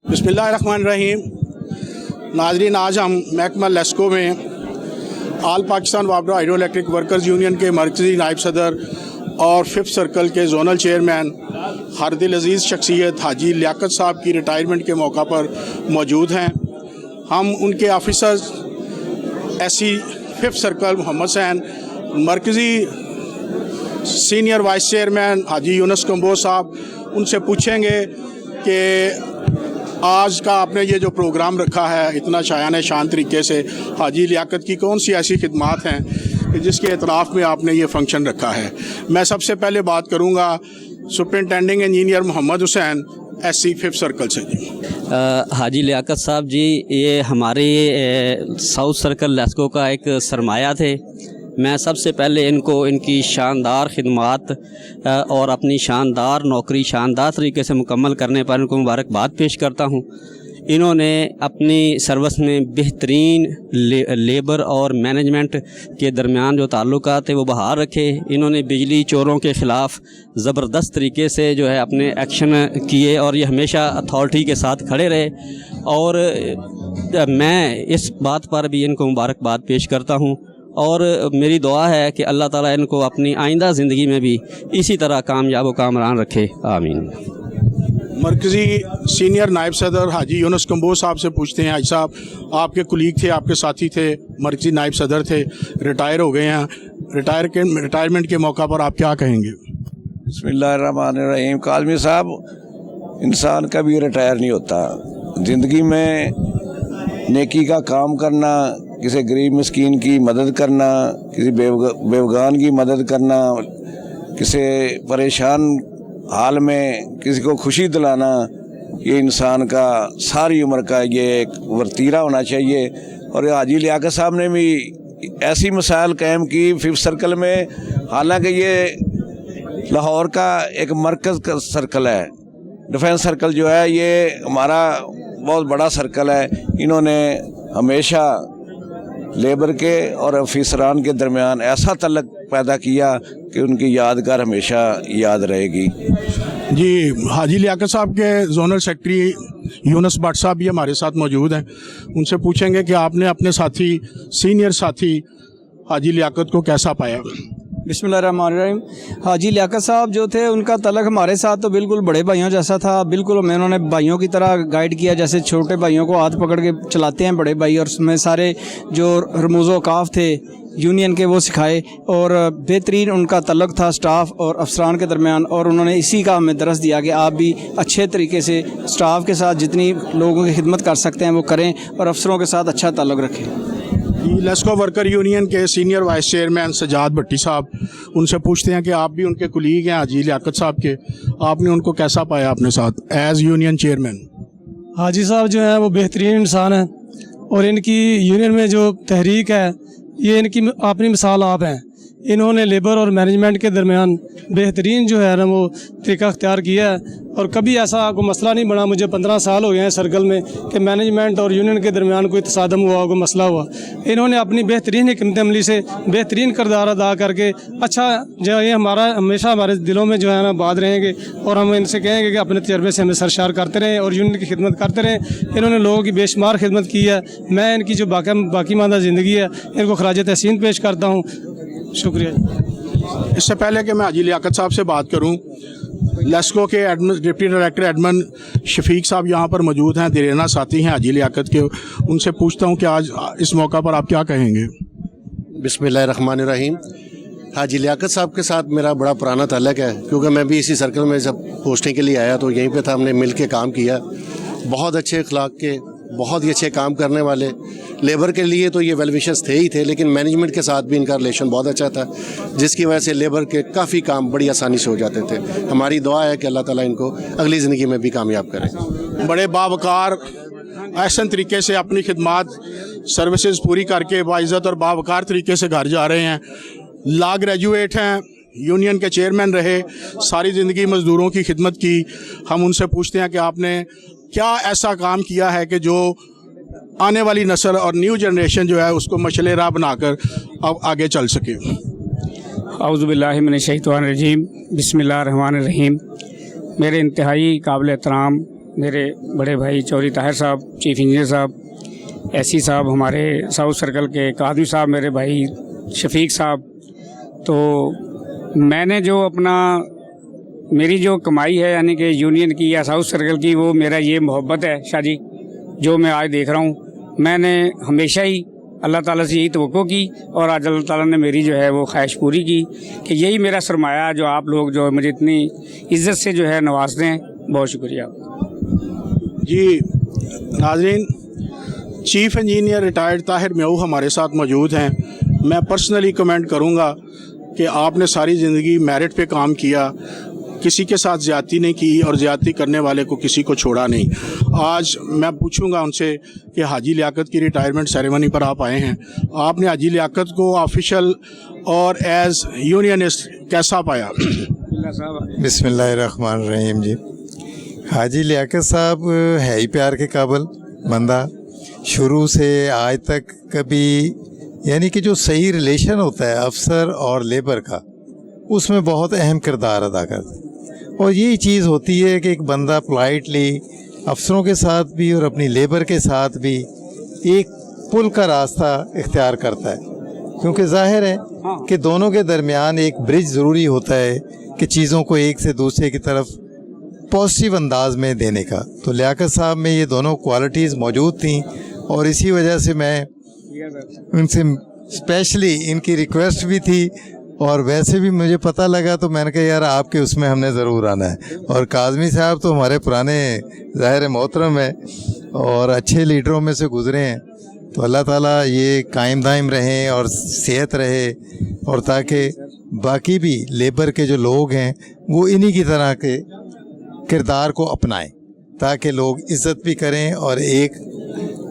बिस्मिल्लाहिर्रहमानिर्रहीम। नाज़रीन, आज हम महकमा लेस्को में all Pakistan water hydro electric workers union के मरकज़ी नायब सदर और 5th सर्कल के जोनल चेयरमैन हरदिल अजीज़ शख्सियत हाजी लियाकत साहब की रिटायरमेंट के मौका पर मौजूद हैं। हम उनके ऑफिसर्स SC 5th circle Mohammad Sain, मरकज़ी senior vice chairman Haji Yunus Kamboj साहब, उनसे पूछेंगे कि आज का आपने ये जो प्रोग्राम रखा है इतना शायान शान तरीके से, हाजी लियाकत की कौन सी ऐसी खिदमात हैं कि जिसके इतराफ़ में आपने ये फ़ंक्शन रखा है। मैं सबसे पहले बात करूँगा superintending engineer Mohammad Hussain SC 5th circle से। हाजी लियाकत साहब जी, ये हमारे साउथ सर्कल लेस्को का एक सरमाया थे। मैं सबसे पहले इनको इनकी शानदार खिदमात और अपनी शानदार नौकरी शानदार तरीके से मुकम्मल करने पर इनको मुबारकबाद पेश करता हूँ। इन्होंने अपनी सर्विस में बेहतरीन लेबर और मैनेजमेंट के दरमियान जो ताल्लुकात थे वो बहाल रखे। इन्होंने बिजली चोरों के ख़िलाफ़ ज़बरदस्त तरीके से जो है अपने एक्शन किए और ये हमेशा अथॉरिटी के साथ खड़े रहे। और मैं इस बात पर भी इनको मुबारकबाद पेश करता हूँ और मेरी दुआ है कि अल्लाह ताला इनको अपनी आइंदा ज़िंदगी में भी इसी तरह कामयाब व कामरान रखे, आमीन। मरकज़ी सीनियर नायब सदर हाजी यूनुस कंबोज साहब से पूछते हैं। हाजी साहब, आपके कुलीग थे, आपके साथी थे, मरकज़ी नायब सदर थे, रिटायर हो गए हैं। रिटायरमेंट के मौका पर आप क्या कहेंगे? बिस्मिल्लाहिर्रहमानिर्रहीम। काज़मी साहब, इंसान कभी रिटायर नहीं होता। ज़िंदगी में नेकी का काम करना, किसी गरीब मिस्कीन की मदद करना, किसी बेवगान की मदद करना, किसी परेशान हाल में किसी को खुशी दिलाना, ये इंसान का सारी उम्र का ये एक वर्तीरा होना चाहिए। और हाजी लियाकत साहब ने भी ऐसी मिसाल कायम की 5th सर्कल में। हालांकि ये लाहौर का एक मरकज़ का सर्कल है, डिफेंस सर्कल जो है ये हमारा बहुत बड़ा सर्कल है। इन्होंने हमेशा लेबर के और अफसरान के दरमियान ऐसा तल्लुक़ पैदा किया कि उनकी यादगार हमेशा याद रहेगी। जी, हाजी लियाकत साहब के जोनल सेक्रेटरी यूनुस भट्ट साहब भी हमारे साथ मौजूद हैं। उनसे पूछेंगे कि आपने अपने साथी, सीनियर साथी हाजी लियाकत को कैसा पाया? बिस्मिल्लाहिर्रहमानिर्रहीम। हाजी लियाकत साहब जो थे, उनका तलक हमारे साथ तो बिल्कुल बड़े भाइयों जैसा था। बिल्कुल हमें उन्होंने भाइयों की तरह गाइड किया, जैसे छोटे भाइयों को हाथ पकड़ के चलाते हैं बड़े भाई, और उसमें सारे जो रमूज़ औक़ाफ़ थे यूनियन के वो सिखाए। और बेहतरीन उनका तल्लुक़ था स्टाफ और अफसरान के दरमियान। और उन्होंने इसी का हमें दरस दिया कि आप भी अच्छे तरीके से स्टाफ के साथ जितनी लोगों की खिदमत कर सकते हैं वो करें और अफसरों के साथ अच्छा ताल्लुक़ रखें। लेस्को वर्कर यूनियन के सीनियर वाइस चेयरमैन सजाद भट्टी साहब, उनसे पूछते हैं कि आप भी उनके कुलीग हैं हाजी लियाकत साहब के, आपने उनको कैसा पाया अपने साथ एज़ यूनियन चेयरमैन? हाजी साहब जो हैं वो बेहतरीन इंसान हैं और इनकी यूनियन में जो तहरीक है ये इनकी अपनी मिसाल आप हैं। इन्होंने लेबर और मैनेजमेंट के दरमियान बेहतरीन जो है ना वो तरीका अख्तियार किया है और कभी ऐसा कोई मसला नहीं बना। मुझे 15 साल हो गए हैं सर्कल में कि मैनेजमेंट और यूनियन के दरमियान कोई तसादम हुआ, कोई मसला हुआ। इन्होंने अपनी बेहतरीन हिकमत अमली से बेहतरीन किरदार अदा करके अच्छा जो ये हमारा हमेशा हमारे दिलों में जो है ना बात रहेंगे और हम इनसे कहेंगे कि अपने तजर्बे से हमें सरशार करते रहें और यूनियन की खिदमत करते रहें। इन्होंने लोगों की बेशुमार खिदमत की है। मैं इनकी जो बाकी मानदा ज़िंदगी है इनको खराज तहसीन पेश करता हूँ। शुक्रिया। इससे पहले कि मैं हाजी लियाकत साहब से बात करूं, लेस्को के डिप्टी डायरेक्टर एडमन शफीक साहब यहाँ पर मौजूद हैं, दिरेना साथी हैं हाजी लियाकत के। उनसे पूछता हूं कि आज इस मौका पर आप क्या कहेंगे? बिस्मिल्लाहिर्रहमानिर्रहीम। हाजी लियाकत साहब के साथ मेरा बड़ा पुराना ताल्लुक़ है, क्योंकि मैं भी इसी सर्कल में जब पोस्टिंग के लिए आया तो यहीं पे था, हमने मिल के काम किया। बहुत अच्छे अखलाक के, बहुत ही अच्छे काम करने वाले। लेबर के लिए तो ये वेल विशर्स थे ही थे, लेकिन मैनेजमेंट के साथ भी इनका रिलेशन बहुत अच्छा था, जिसकी वजह से लेबर के काफ़ी काम बड़ी आसानी से हो जाते थे। हमारी दुआ है कि अल्लाह ताला इनको अगली ज़िंदगी में भी कामयाब करे। बड़े बावकार एहसन तरीके से अपनी खिदमात सर्विसेज पूरी करके बाइज़्ज़त और बावकार तरीके से घर जा रहे हैं। लॉ ग्रेजुएट हैं, यूनियन के चेयरमैन रहे, सारी ज़िंदगी मज़दूरों की खिदमत की। हम उनसे पूछते हैं कि आपने क्या ऐसा काम किया है कि जो आने वाली नस्ल और न्यू जनरेशन जो है उसको मशले राह बनाकर अब आगे चल सके। औज़ु बिल्लाहि मिनश शैतानिर रजीम, बिस्मिल्लाहिर रहमानिर रहीम। मेरे इंतहाई काबिल एहतराम मेरे बड़े भाई चौधरी ताहिर साहब, चीफ इंजीनियर साहब, एससी साहब, हमारे साउथ सर्कल के कादमी साहब, मेरे भाई शफीक साहब। तो मैंने जो अपना मेरी जो कमाई है यानी कि यूनियन की या साउथ सर्कल की, वो मेरा ये मोहब्बत है शाह जी, जो मैं आज देख रहा हूँ। मैंने हमेशा ही अल्लाह ताला से यही तवक्को की और आज अल्लाह ताला ने मेरी जो है वो ख्वाहिश पूरी की कि यही मेरा सरमाया, जो आप लोग जो मुझे इतनी इज़्ज़त से जो है नवाजते हैं। बहुत शुक्रिया। जी नाज़रीन, चीफ इंजीनियर रिटायर्ड ताहिर म्याऊ हमारे साथ मौजूद हैं। मैं पर्सनली कमेंट करूंगा कि आपने सारी ज़िंदगी मेरिट पे काम किया, किसी के साथ ज़्यादती नहीं की और ज़्यादती करने वाले को किसी को छोड़ा नहीं। आज मैं पूछूंगा उनसे कि हाजी लियाकत की रिटायरमेंट सेरेमनी पर आप आए हैं, आपने हाजी लियाकत को ऑफिशियल और एज यूनियनिस्ट कैसा पाया? बिस्मिल्लाहिर्रहमानिर्रहीम। जी, हाजी लियाकत साहब है ही प्यार के काबिल बंदा। शुरू से आज तक कभी यानी कि जो सही रिलेशन होता है अफसर और लेबर का, उसमें बहुत अहम किरदार अदा करता है। और यही चीज़ होती है कि एक बंदा पोलाइटली अफसरों के साथ भी और अपनी लेबर के साथ भी एक पुल का रास्ता इख्तियार करता है, क्योंकि ज़ाहिर है कि दोनों के दरमियान एक ब्रिज ज़रूरी होता है कि चीज़ों को एक से दूसरे की तरफ पॉजिटिव अंदाज में देने का। तो लियाकत साहब में ये दोनों क्वालिटीज़ मौजूद थी और इसी वजह से मैं उनसे स्पेशली इनकी रिक्वेस्ट भी थी और वैसे भी मुझे पता लगा तो मैंने कहा यार आपके उसमें हमने ज़रूर आना है। और काज़मी साहब तो हमारे पुराने ज़ाहिर मोहतरम है और अच्छे लीडरों में से गुज़रे हैं, तो अल्लाह ताला ये कायम दायम रहें और सेहत रहे और ताकि बाकी भी लेबर के जो लोग हैं वो इन्हीं की तरह के किरदार को अपनाएं ताकि लोग इज़्ज़त भी करें और एक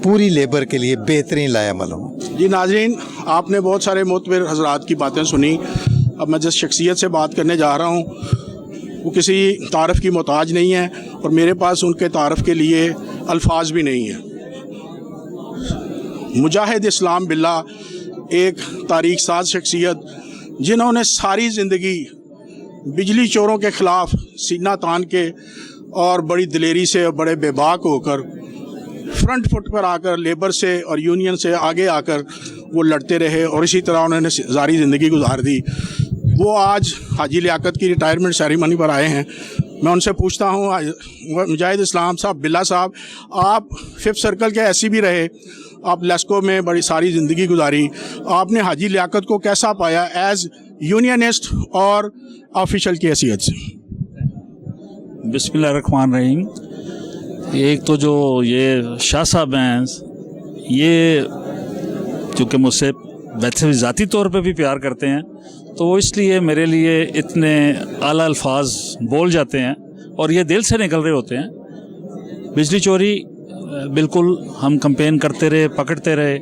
पूरी लेबर के लिए बेहतरीन लायामल हो। जी नाज़रीन, आपने बहुत सारे मोतबर हजरात की बातें सुनी। अब मैं जिस शख्सियत से बात करने जा रहा हूँ वो किसी तारफ़ की मोहताज नहीं है और मेरे पास उनके तारफ़ के लिए अल्फाज भी नहीं है। मुजाहिद इस्लाम बिल्ला एक तारीख साज शख्सियत जिन्होंने सारी ज़िंदगी बिजली चोरों के ख़िलाफ़ सीना तान के और बड़ी दिलेरी से और बड़े बेबाक होकर फ्रंट फुट पर आकर लेबर से और यूनियन से आगे आकर वो लड़ते रहे और इसी तरह उन्होंने सारी ज़िंदगी गुजार दी। वो आज हाजी लियाकत की रिटायरमेंट सेरेमनी पर आए हैं। मैं उनसे पूछता हूँ, मुजाहिद इस्लाम साहब बिल्ला साहब, आप 5th सर्कल के ऐसी भी रहे, आप लेस्को में बड़ी सारी ज़िंदगी गुजारी, आपने हाजी लियाकत को कैसा पाया एज यूनियनिस्ट और ऑफिशियल की हैसियत से? बिस्मिल्लाहिर्रहमानिर्रहीम। एक तो जो ये शाह साहब हैं, ये चूँकि मुझसे वैसे ज़ाती तौर पे भी प्यार करते हैं तो इसलिए मेरे लिए इतने आला अल्फाज बोल जाते हैं और ये दिल से निकल रहे होते हैं। बिजली चोरी बिल्कुल हम कैंपेन करते रहे, पकड़ते रहे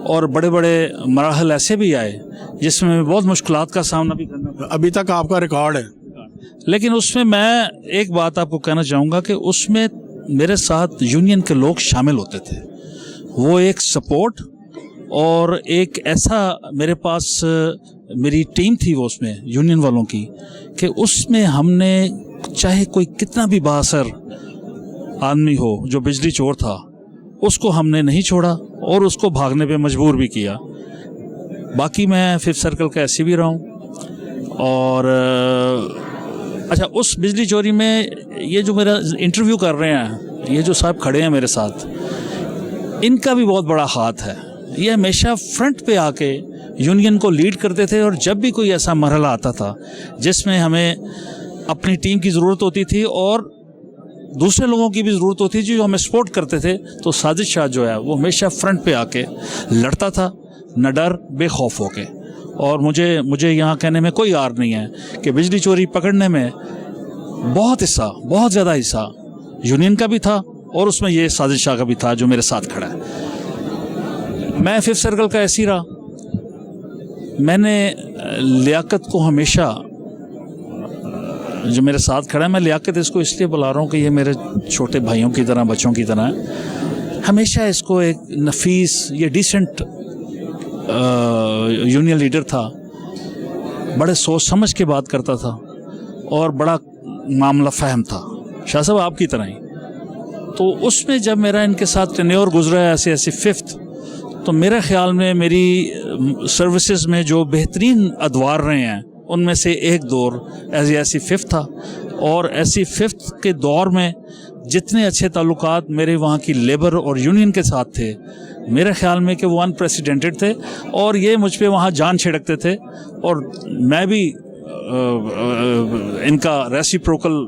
और बड़े बड़े मराहल ऐसे भी आए जिसमें बहुत मुश्किलात का सामना भी करना पड़ा। अभी तक आपका रिकॉर्ड है, लेकिन उसमें मैं एक बात आपको कहना चाहूँगा कि उसमें मेरे साथ यूनियन के लोग शामिल होते थे। वो एक सपोर्ट और एक ऐसा मेरे पास मेरी टीम थी वो उसमें यूनियन वालों की कि उसमें हमने चाहे कोई कितना भी बाअसर आदमी हो जो बिजली चोर था उसको हमने नहीं छोड़ा और उसको भागने पे मजबूर भी किया। बाकी मैं 5th सर्कल का ऐसे भी रहा हूँ। और अच्छा, उस बिजली चोरी में ये जो मेरा इंटरव्यू कर रहे हैं, ये जो साहब खड़े हैं मेरे साथ, इनका भी बहुत बड़ा हाथ है। ये हमेशा फ्रंट पे आके यूनियन को लीड करते थे और जब भी कोई ऐसा मरहला आता था जिसमें हमें अपनी टीम की ज़रूरत होती थी और दूसरे लोगों की भी ज़रूरत होती थी जो हमें सपोर्ट करते थे, तो साजिद शाह जो है वो हमेशा फ्रंट पे आके लड़ता था, न डर बेखौफ होके। और मुझे यहाँ कहने में कोई आर नहीं है कि बिजली चोरी पकड़ने में बहुत ज़्यादा हिस्सा यूनियन का भी था और उसमें ये साजिद शाह का भी था जो मेरे साथ खड़ा है। मैं 5th सर्कल का ऐसी रहा। मैंने लियाकत को हमेशा, जो मेरे साथ खड़ा है, मैं लियाकत इसको इसलिए बुला रहा हूँ कि ये मेरे छोटे भाइयों की तरह, बच्चों की तरह है। हमेशा इसको एक नफीस, ये डिसेंट यूनियन लीडर था, बड़े सोच समझ के बात करता था और बड़ा मामला फ़हम था। शाह साहब आपकी तरह ही تو اس میں جب میرا ان کے ساتھ ٹینیور گزرا ہے ایسی 5th، تو میرے خیال میں میری سروسز میں جو بہترین ادوار رہے ہیں ان میں سے ایک دور ایسی 5th تھا، اور ایسی 5th کے دور میں جتنے اچھے تعلقات میرے وہاں کی لیبر اور یونین کے ساتھ تھے، میرے خیال میں کہ وہ انپریسیڈنٹڈ تھے، اور یہ مجھ پہ وہاں جان چھڑکتے تھے، اور میں بھی ان کا ریسیپروکل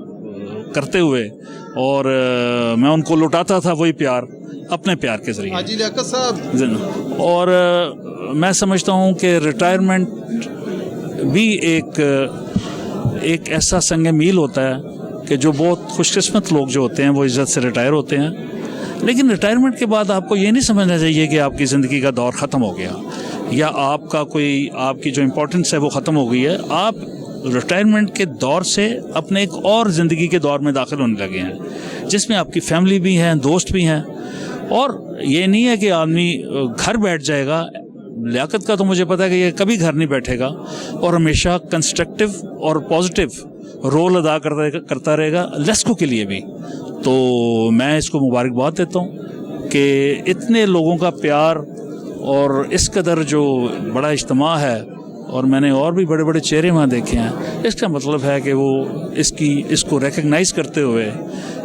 کرتے ہوئے، اور میں ان کو لوٹاتا تھا وہی پیار اپنے پیار کے ذریعے۔ حاجی لیاقت صاحب، اور میں سمجھتا ہوں کہ ریٹائرمنٹ بھی ایک ایسا سنگ میل ہوتا ہے کہ جو بہت خوش قسمت لوگ جو ہوتے ہیں وہ عزت سے ریٹائر ہوتے ہیں، لیکن ریٹائرمنٹ کے بعد آپ کو یہ نہیں سمجھنا چاہیے کہ آپ کی زندگی کا دور ختم ہو گیا، یا آپ کی جو امپورٹنس ہے وہ ختم ہو گئی ہے۔ آپ ریٹائرمنٹ کے دور سے اپنے ایک اور زندگی کے دور میں داخل ہونے لگے ہیں، جس میں آپ کی فیملی بھی ہیں، دوست بھی ہیں، اور یہ نہیں ہے کہ آدمی گھر بیٹھ جائے گا۔ لیاقت کا تو مجھے پتا ہے کہ یہ کبھی گھر نہیں بیٹھے گا، اور ہمیشہ کنسٹرکٹیو اور پازیٹیو رول ادا کرتا رہے گا لیسکو کے لیے بھی۔ تو میں اس کو مبارکباد دیتا ہوں کہ اتنے لوگوں کا پیار اور اس قدر جو بڑا اجتماع ہے، اور میں نے اور بھی بڑے بڑے چہرے وہاں دیکھے ہیں، اس کا مطلب ہے کہ وہ اس کو ریکگنائز کرتے ہوئے،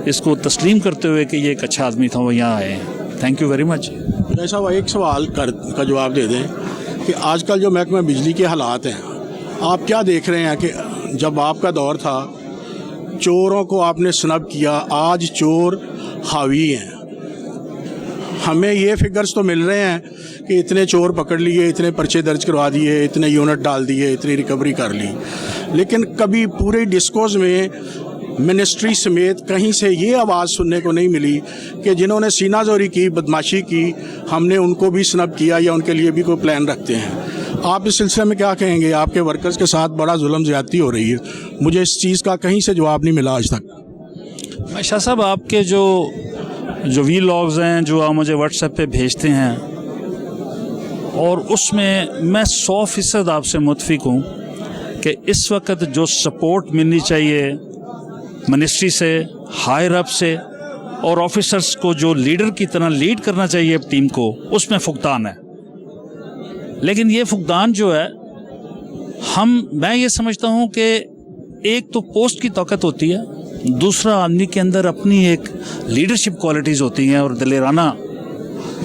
اس کو تسلیم کرتے ہوئے کہ یہ ایک اچھا آدمی تھا، وہ یہاں آئے ہیں۔ Thank you very much. جیسا وہ ایک سوال کا جواب دے دیں کہ آج کل جو محکمہ بجلی کے حالات ہیں، آپ کیا دیکھ رہے ہیں کہ جب آپ کا دور تھا چوروں کو آپ نے سنب کیا، آج چور حاوی ہیں، ہمیں یہ فگرز تو مل رہے ہیں کہ اتنے چور پکڑ لیے، اتنے پرچے درج کروا دیے، اتنے یونٹ ڈال دیے، اتنی ریکوری کر لی، لیکن کبھی پورے ڈسکوز میں منسٹری سمیت کہیں سے یہ آواز سننے کو نہیں ملی کہ جنہوں نے سینہ زوری کی، بدماشی کی، ہم نے ان کو بھی سنب کیا یا ان کے لیے بھی کوئی پلان رکھتے ہیں۔ آپ اس سلسلے میں کیا کہیں گے؟ آپ کے ورکرز کے ساتھ بڑا ظلم زیادتی ہو رہی ہے، مجھے اس چیز کا کہیں سے جواب نہیں ملا آج تک۔ شاہ صاحب، آپ کے جو وی لاگز ہیں جو آپ مجھے واٹس ایپ پہ بھیجتے ہیں، اور اس میں 100% آپ سے متفق ہوں کہ اس وقت جو سپورٹ ملنی چاہیے منسٹری سے، ہائر اپ سے، اور آفیسرز کو جو لیڈر کی طرح لیڈ کرنا چاہیے ٹیم کو، اس میں فقدان ہے۔ لیکن یہ فقدان جو ہے، میں یہ سمجھتا ہوں کہ ایک تو پوسٹ کی طاقت ہوتی ہے، دوسرا آدمی کے اندر اپنی ایک لیڈرشپ کوالٹیز ہوتی ہیں اور دلیرانہ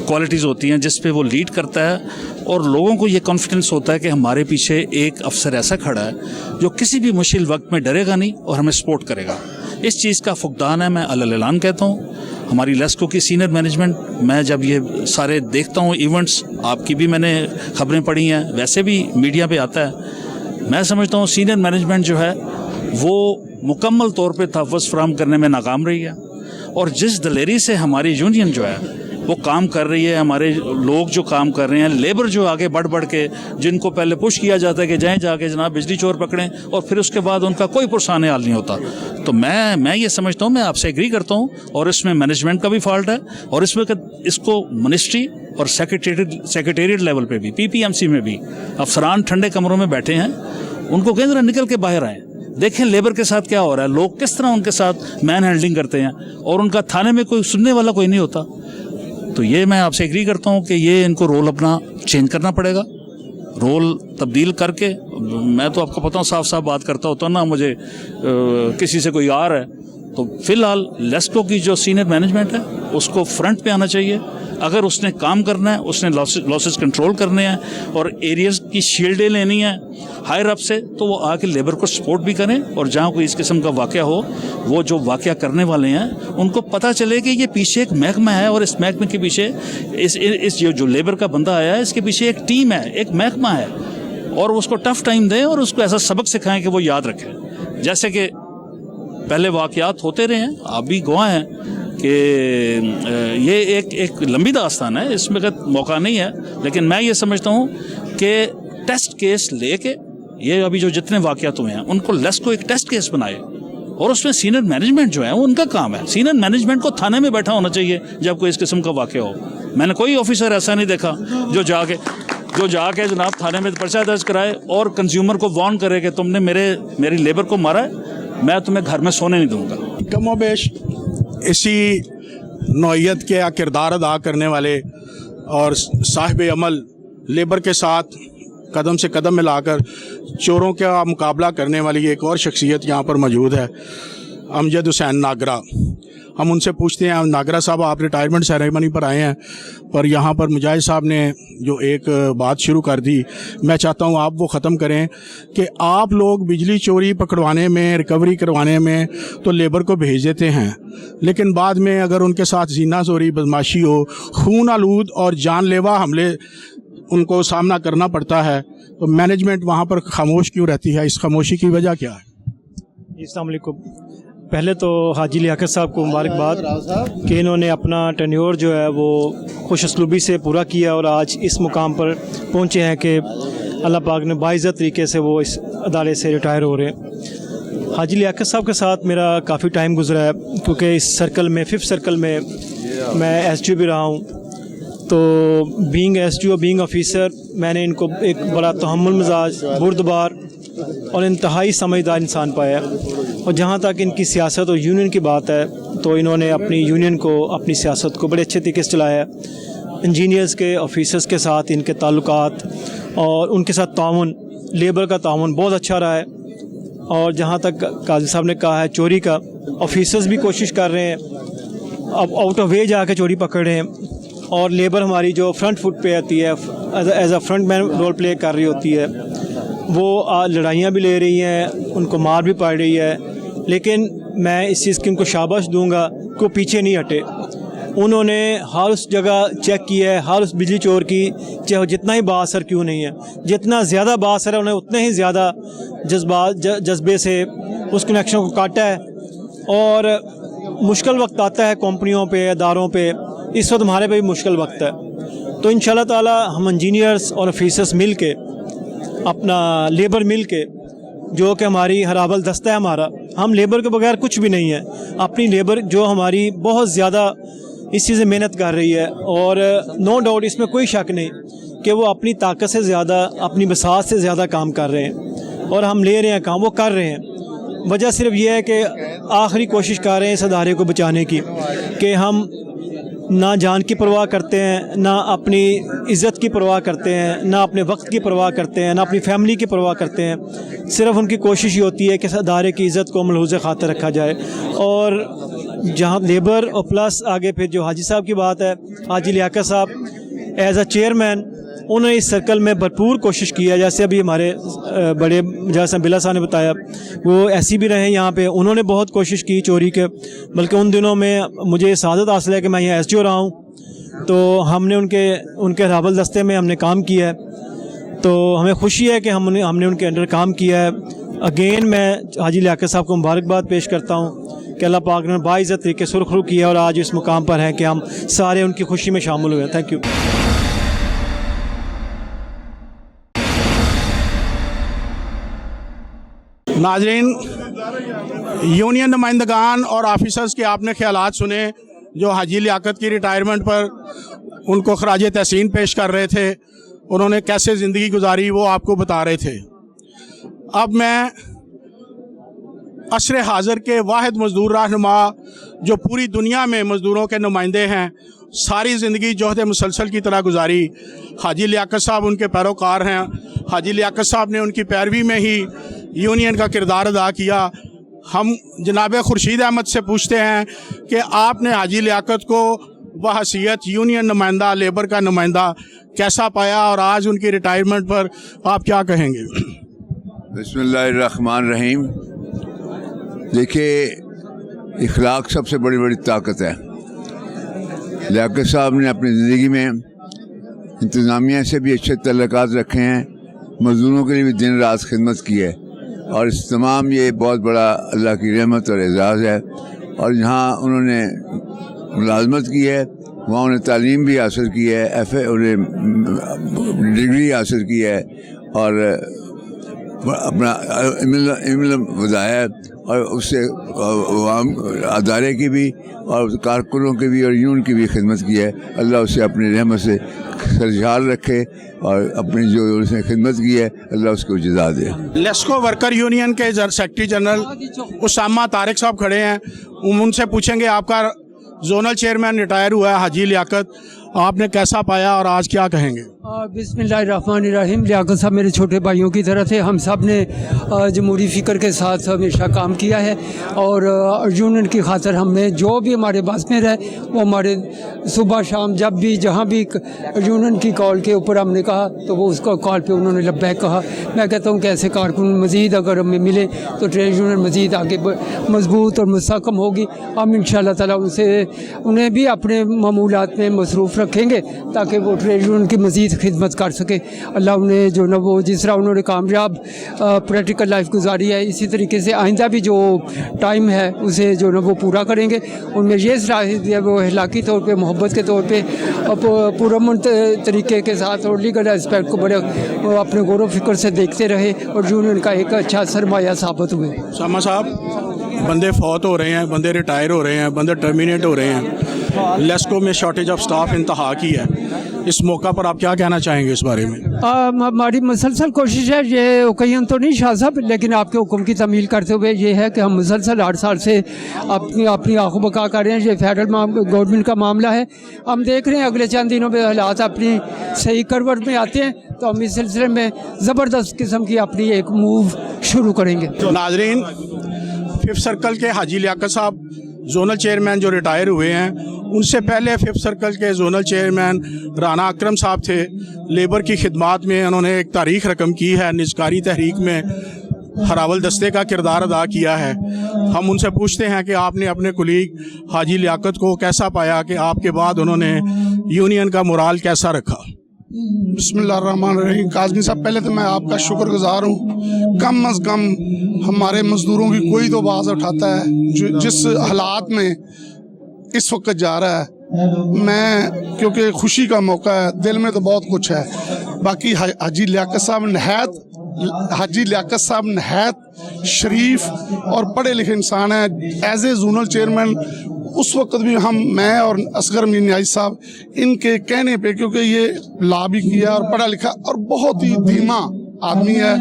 کوالٹیز ہوتی ہیں جس پہ وہ لیڈ کرتا ہے، اور لوگوں کو یہ کانفیڈنس ہوتا ہے کہ ہمارے پیچھے ایک افسر ایسا کھڑا ہے جو کسی بھی مشکل وقت میں ڈرے گا نہیں اور ہمیں سپورٹ کرے گا۔ اس چیز کا فقدان ہے، میں اعلان کہتا ہوں۔ ہماری لیسکو کی سینئر مینجمنٹ، میں جب یہ سارے دیکھتا ہوں ایونٹس، آپ کی بھی میں نے خبریں پڑھی ہیں، ویسے بھی میڈیا پہ آتا ہے، میں سمجھتا ہوں سینئر مینجمنٹ جو ہے وہ مکمل طور پہ تحفظ فراہم کرنے میں ناکام رہی ہے، اور جس دلیری سے ہماری یونین جو ہے وہ کام کر رہی ہے، ہمارے لوگ جو کام کر رہے ہیں، لیبر جو آگے بڑھ کے، جن کو پہلے پش کیا جاتا ہے کہ جائیں جا کے جناب بجلی چور پکڑیں، اور پھر اس کے بعد ان کا کوئی پرسان حال نہیں ہوتا، تو میں یہ سمجھتا ہوں، میں آپ سے ایگری کرتا ہوں، اور اس میں مینجمنٹ کا بھی فالٹ ہے، اور اس وقت اس کو منسٹری اور سیکریٹریٹ لیول پہ بھی، PPMC میں بھی افسران ٹھنڈے کمروں میں بیٹھے ہیں، ان کو کہیں ذرا نکل کے باہر آئیں، دیکھیں لیبر کے ساتھ کیا ہو رہا ہے، لوگ کس طرح ان کے ساتھ مین ہینڈلنگ کرتے ہیں، اور ان کا تھانے میں کوئی سننے والا کوئی نہیں ہوتا۔ تو یہ میں آپ سے ایگری کرتا ہوں کہ یہ ان کو رول اپنا چینج کرنا پڑے گا، رول تبدیل کر کے۔ میں تو آپ کو پتا ہوں صاف بات کرتا ہوتا ہوں نا، مجھے کسی سے کوئی آر ہے تو فی الحال لیسکو کی جو سینئر مینجمنٹ ہے اس کو فرنٹ پہ آنا چاہیے۔ اگر اس نے کام کرنا ہے، اس نے لاسز کنٹرول کرنے ہیں اور ایریاز کی شیلڈیں لینی ہیں ہائر اپ سے، تو وہ آ کے لیبر کو سپورٹ بھی کریں، اور جہاں کوئی اس قسم کا واقعہ ہو، وہ جو واقعہ کرنے والے ہیں ان کو پتہ چلے کہ یہ پیچھے ایک محکمہ ہے، اور اس محکمے کے پیچھے اس جو لیبر کا بندہ آیا ہے، اس کے پیچھے ایک ٹیم ہے، ایک محکمہ ہے، اور اس کو ٹف ٹائم دیں اور اس کو ایسا سبق سکھائیں کہ وہ یاد رکھے۔ جیسے کہ پہلے واقعات ہوتے رہے ہیں، آپ بھی گواہ ہیں کہ یہ ایک لمبی داستان ہے، اس میں موقع نہیں ہے، لیکن میں یہ سمجھتا ہوں کہ ٹیسٹ کیس لے کے، یہ ابھی جو جتنے واقعات ہوئے ہیں ان کو لیسکو ایک ٹیسٹ کیس بنائے، اور اس میں سینئر مینجمنٹ جو ہے وہ ان کا کام ہے، سینئر مینجمنٹ کو تھانے میں بیٹھا ہونا چاہیے جب کوئی اس قسم کا واقعہ ہو۔ میں نے کوئی آفیسر ایسا نہیں دیکھا جو جا کے جناب تھانے میں پرچہ درج کرائے اور کنزیومر کو وارن کرے کہ تم نے میری لیبر کو مارا ہے، میں تمہیں گھر میں سونے نہیں دوں گا۔ کم و بیش اسی नौइयत के किरदार अदा करने वाले और साहिब अमल लेबर के साथ कदम से कदम मिलाकर चोरों का मुकाबला करने वाली एक और शख्सियत यहाँ पर मौजूद है, अमजद हुसैन नागरा। हम उनसे पूछते हैं, नागरा साहब आप रिटायरमेंट सेरेमनी पर आए हैं, पर यहाँ पर मुजाहिद साहब ने जो एक बात शुरू कर दी, मैं चाहता हूँ आप वो ख़त्म करें कि आप लोग बिजली चोरी पकड़वाने में, रिकवरी करवाने में तो लेबर को भेज देते हैं, लेकिन बाद में अगर उनके साथ जीना चोरी, बदमाशी हो, खून आलूद और जानलेवा हमले उनको सामना करना पड़ता है, तो मैनेजमेंट वहाँ पर खामोश क्यों रहती है? इस खामोशी की वजह क्या है? अस्सलाम वालेकुम। पहले तो हाजी लियाकत साहब को मुबारकबाद कि इन्होंने अपना टेन्योर जो है वो खुश उसलूबी से पूरा किया और आज इस मुकाम पर पहुँचे हैं कि अल्लाह पाक ने बाइज़्ज़त तरीके से वो इस अदालत से रिटायर हो रहे हैं। हाजी लियाकत साहब के साथ मेरा काफ़ी टाइम गुजरा है, क्योंकि इस सर्कल में 5th सर्कल में मैं SGO भी रहा हूँ। तो बीइंग SGO, बीइंग ऑफिसर, मैंने इनको एक बड़ा तहम्मुल मिजाज, बुर्दबार और इंतहाई समझदार इंसान पाया। और जहाँ तक इनकी सियासत और यूनियन की बात है, तो इन्होंने अपनी यूनियन को, अपनी सियासत को बड़े अच्छे तरीके से चलाया है। इंजीनियर्स के, ऑफिसर्स के साथ इनके ताल्लुकात और उनके साथ ताउन, लेबर का ताउन बहुत अच्छा रहा है। और जहाँ तक काजी साहब ने कहा है चोरी का, ऑफिसर्स भी कोशिश कर रहे हैं, अब आउट ऑफ वे जाके चोरी पकड़ रहे हैं, और लेबर हमारी जो फ्रंट फुट पे आती है, as a front man role play कर रही होती है, वो लड़ाइयाँ भी ले रही हैं, उनको मार भी पड़ रही है। लेकिन मैं इस चीज़ की उनको शाबाश दूंगा कि वो पीछे नहीं हटे। उन्होंने हर उस जगह चेक किया है, हर उस बिजली चोर की, चाहे जितना ही बाअसर क्यों नहीं है, जितना ज़्यादा बाअसर है, उन्हें उतने ही ज़्यादा जज्बे से उस कनेक्शन को काटा है। और मुश्किल वक्त आता है कंपनियों पे, अदारों पे, इस वक्त हमारे पे भी मुश्किल वक्त है। तो इंशाल्लाह ताला हम इंजीनियर्स और ऑफिसर्स मिल के, अपना लेबर मिल के, जो कि हमारी हराबल दस्ता है हमारा, हम लेबर के बगैर कुछ भी नहीं है। अपनी लेबर जो हमारी बहुत ज़्यादा इस चीज़ में मेहनत कर रही है, और नो डाउट इसमें कोई शक नहीं कि वो अपनी ताकत से ज़्यादा, अपनी बसात से ज़्यादा काम कर रहे हैं, और हम ले रहे हैं काम, वो कर रहे हैं। वजह सिर्फ ये है कि आखिरी कोशिश कर रहे हैं इस अदारे को बचाने की, कि हम ना जान की परवाह करते हैं, ना अपनी इज़्ज़त की परवाह करते हैं, ना अपने वक्त की परवाह करते हैं, ना अपनी फैमिली की परवाह करते हैं। सिर्फ उनकी कोशिश ये होती है कि इस अदारे की इज़्ज़त को मलहूज़ खातिर रखा जाए। और जहाँ लेबर और प्लस आगे फिर जो हाजी साहब की बात है, हाजी लियाकत साहब एज अ चेयरमैन, उन्होंने इस सर्कल में भरपूर कोशिश की है। जैसे अभी हमारे बड़े जैसा बिला साहब ने बताया, वो ऐसी भी रहे यहाँ पे, उन्होंने बहुत कोशिश की चोरी के, बल्कि उन दिनों में मुझे सादत हासिल है कि मैं यहाँ SGO रहा हूँ, तो हमने उनके रावल दस्ते में हमने काम किया है। तो हमें खुशी है कि हमने उनके अंडर काम किया है। अगेन मैं हाजी लियाकत साहब को मुबारकबाद पेश करता हूँ कि अल्लाह पाक ने बाइज़्ज़त तरीके से सुरखरू किया और आज इस मुकाम पर हैं कि हम सारे उनकी खुशी में शामिल हुए। Thank you. नाजरीन, यूनियन नुमाइंदगान और ऑफिसर्स के आपने ख्यालात सुने जो हाजी लियाकत की रिटायरमेंट पर उनको खराज तहसीन पेश कर रहे थे, उन्होंने कैसे ज़िंदगी गुजारी वो आपको बता रहे थे। अब मैं असर हाज़र के वाहिद मज़दूर रहनुमा जो पूरी दुनिया में मज़दूरों के नुमाइंदे हैं, सारी ज़िंदगी जोहद मुसलसल की तरह गुजारी, हाजी लियाकत साहब उनके पैरोकार हैं। हाजी लियाकत साहब ने उनकी पैरवी में ही यूनियन का किरदार अदा किया। हम जनाब खुर्शीद अहमद से पूछते हैं कि आपने हाजी लियाकत को बहसीयत यूनियन नुमाइंदा, लेबर का नुमाइंदा कैसा पाया, और आज उनकी रिटायरमेंट पर आप क्या कहेंगे? बिस्मिल्लाहिर्रहमानिर्रहीम। देखिए, इखलाक सबसे बड़ी ताकत है। लियाकत साहब ने अपनी ज़िंदगी में इंतज़ामिया से भी अच्छे तल्लुकात रखे हैं, मज़दूरों के लिए भी दिन रात खिदमत की है, और इस तमाम ये बहुत बड़ा अल्लाह की रहमत और एज़ाज़ है। और जहाँ उन्होंने मुलाजमत की है, वहाँ उन्हें तालीम भी हासिल की है, FA उन्हें डिग्री हासिल की है, और अपना इल्म बढ़ाया, और उससे अदारे की भी और कारकुनों की भी और यूनियन की भी खिदमत की है। अल्लाह उसे अपनी रहमत से सरजाल रखे, और अपनी जो उसने खिदमत की है अल्लाह उसको जज़ा दे। लेस्को वर्कर यूनियन के सेक्रेटरी जनरल उसामा तारिक साहब खड़े हैं, उनसे पूछेंगे आपका जोनल चेयरमैन रिटायर हुआ है हाजी लियाकत, आपने कैसा पाया और आज क्या कहेंगे? बिस्मिल्लाहिर्रहमानिर्रहीम। लियाकत साहब मेरे छोटे भाइयों की तरह थे। हम सब ने जमहूरी फ़िक्र के साथ हमेशा काम किया है और यूनियन की खातर हमने जो भी हमारे पास में रहे वो हमारे सुबह शाम जब भी जहाँ भी यूनियन की कॉल के ऊपर हमने कहा तो वो उसको कॉल पे उन्होंने लब्बैक कहा। मैं कहता हूँ कि ऐसे कारकुन मज़ीद अगर हमें मिले तो ट्रेड यूनियन मज़ीद आगे मजबूत और मुस्तहकम होगी। हम इंशाअल्लाह ताला उन्हें भी अपने मामूलात में मसरूफ़ रखेंगे ताकि वो ट्रेड यूनियन की मज़ीद खिदमत कर सके। अल्लाह उन्हें जो ना वो जिस तरह उन्होंने कामयाब प्रैक्टिकल लाइफ गुजारी है इसी तरीके से आइंदा भी जो टाइम है उसे जो ना वो पूरा करेंगे। उनमें ये सलाहियत है वो अखलाकी तौर पे मोहब्बत के तौर पे पुरअमन तरीके के साथ और लीगल एस्पेक्ट को बड़े अपने गौर व फिक्र से देखते रहे और यूनियन का एक अच्छा सरमाया साबित हुए। सामा साहब, बंदे फौत हो रहे हैं, बंदे रिटायर हो रहे हैं, बंदे टर्मिनेट हो रहे हैं, लेस्को में शॉर्टेज ऑफ स्टाफ इंतहा की है, इस मौका पर आप क्या कहना चाहेंगे इस बारे में? हमारी मुसलसल कोशिश है, ये ओकेजन तो नहीं शाह साहब, लेकिन आपके हुक्म की तमील करते हुए ये है कि हम मुसलसल 8 साल से अपनी आंखों बका कर रहे हैं। ये फेडरल गवर्नमेंट का मामला है। हम देख रहे हैं अगले चंद दिनों में हालात अपनी सही करवट में आते हैं तो हम इस सिलसिले में ज़बरदस्त किस्म की अपनी एक मूव शुरू करेंगे। नाजरीन, 5th सर्कल के हाजी लियाकत साहब जोनल चेयरमैन जो रिटायर हुए हैं, उनसे पहले 5th सर्कल के जोनल चेयरमैन राना अकरम साहब थे। लेबर की खिदमात में उन्होंने एक तारीख रकम की है, निजकारी तहरीक में हरावल दस्ते का किरदार अदा किया है। हम उनसे पूछते हैं कि आपने अपने कुलीग हाजी लियाकत को कैसा पाया कि आपके बाद उन्होंने यूनियन का मोराल कैसा रखा? बिस्मिल्लाहिर्रहमानिर्रहीम। काज़मी साहब, पहले तो मैं आपका शुक्रगुजार हूँ। कम अज़ कम हमारे मज़दूरों की कोई तो आवाज़ उठाता है जिस हालात में इस वक्त जा रहा है। मैं क्योंकि खुशी का मौका है, दिल में तो बहुत कुछ है। बाकी हाजी लियाकत साहब नहायत शरीफ और पढ़े लिखे इंसान हैं। एज ए जोनल चेयरमैन उस वक्त भी मैं और असगर मीर न्याज़ी साहब इनके कहने पे, क्योंकि ये ला भी किया और पढ़ा लिखा और बहुत ही धीमा आदमी है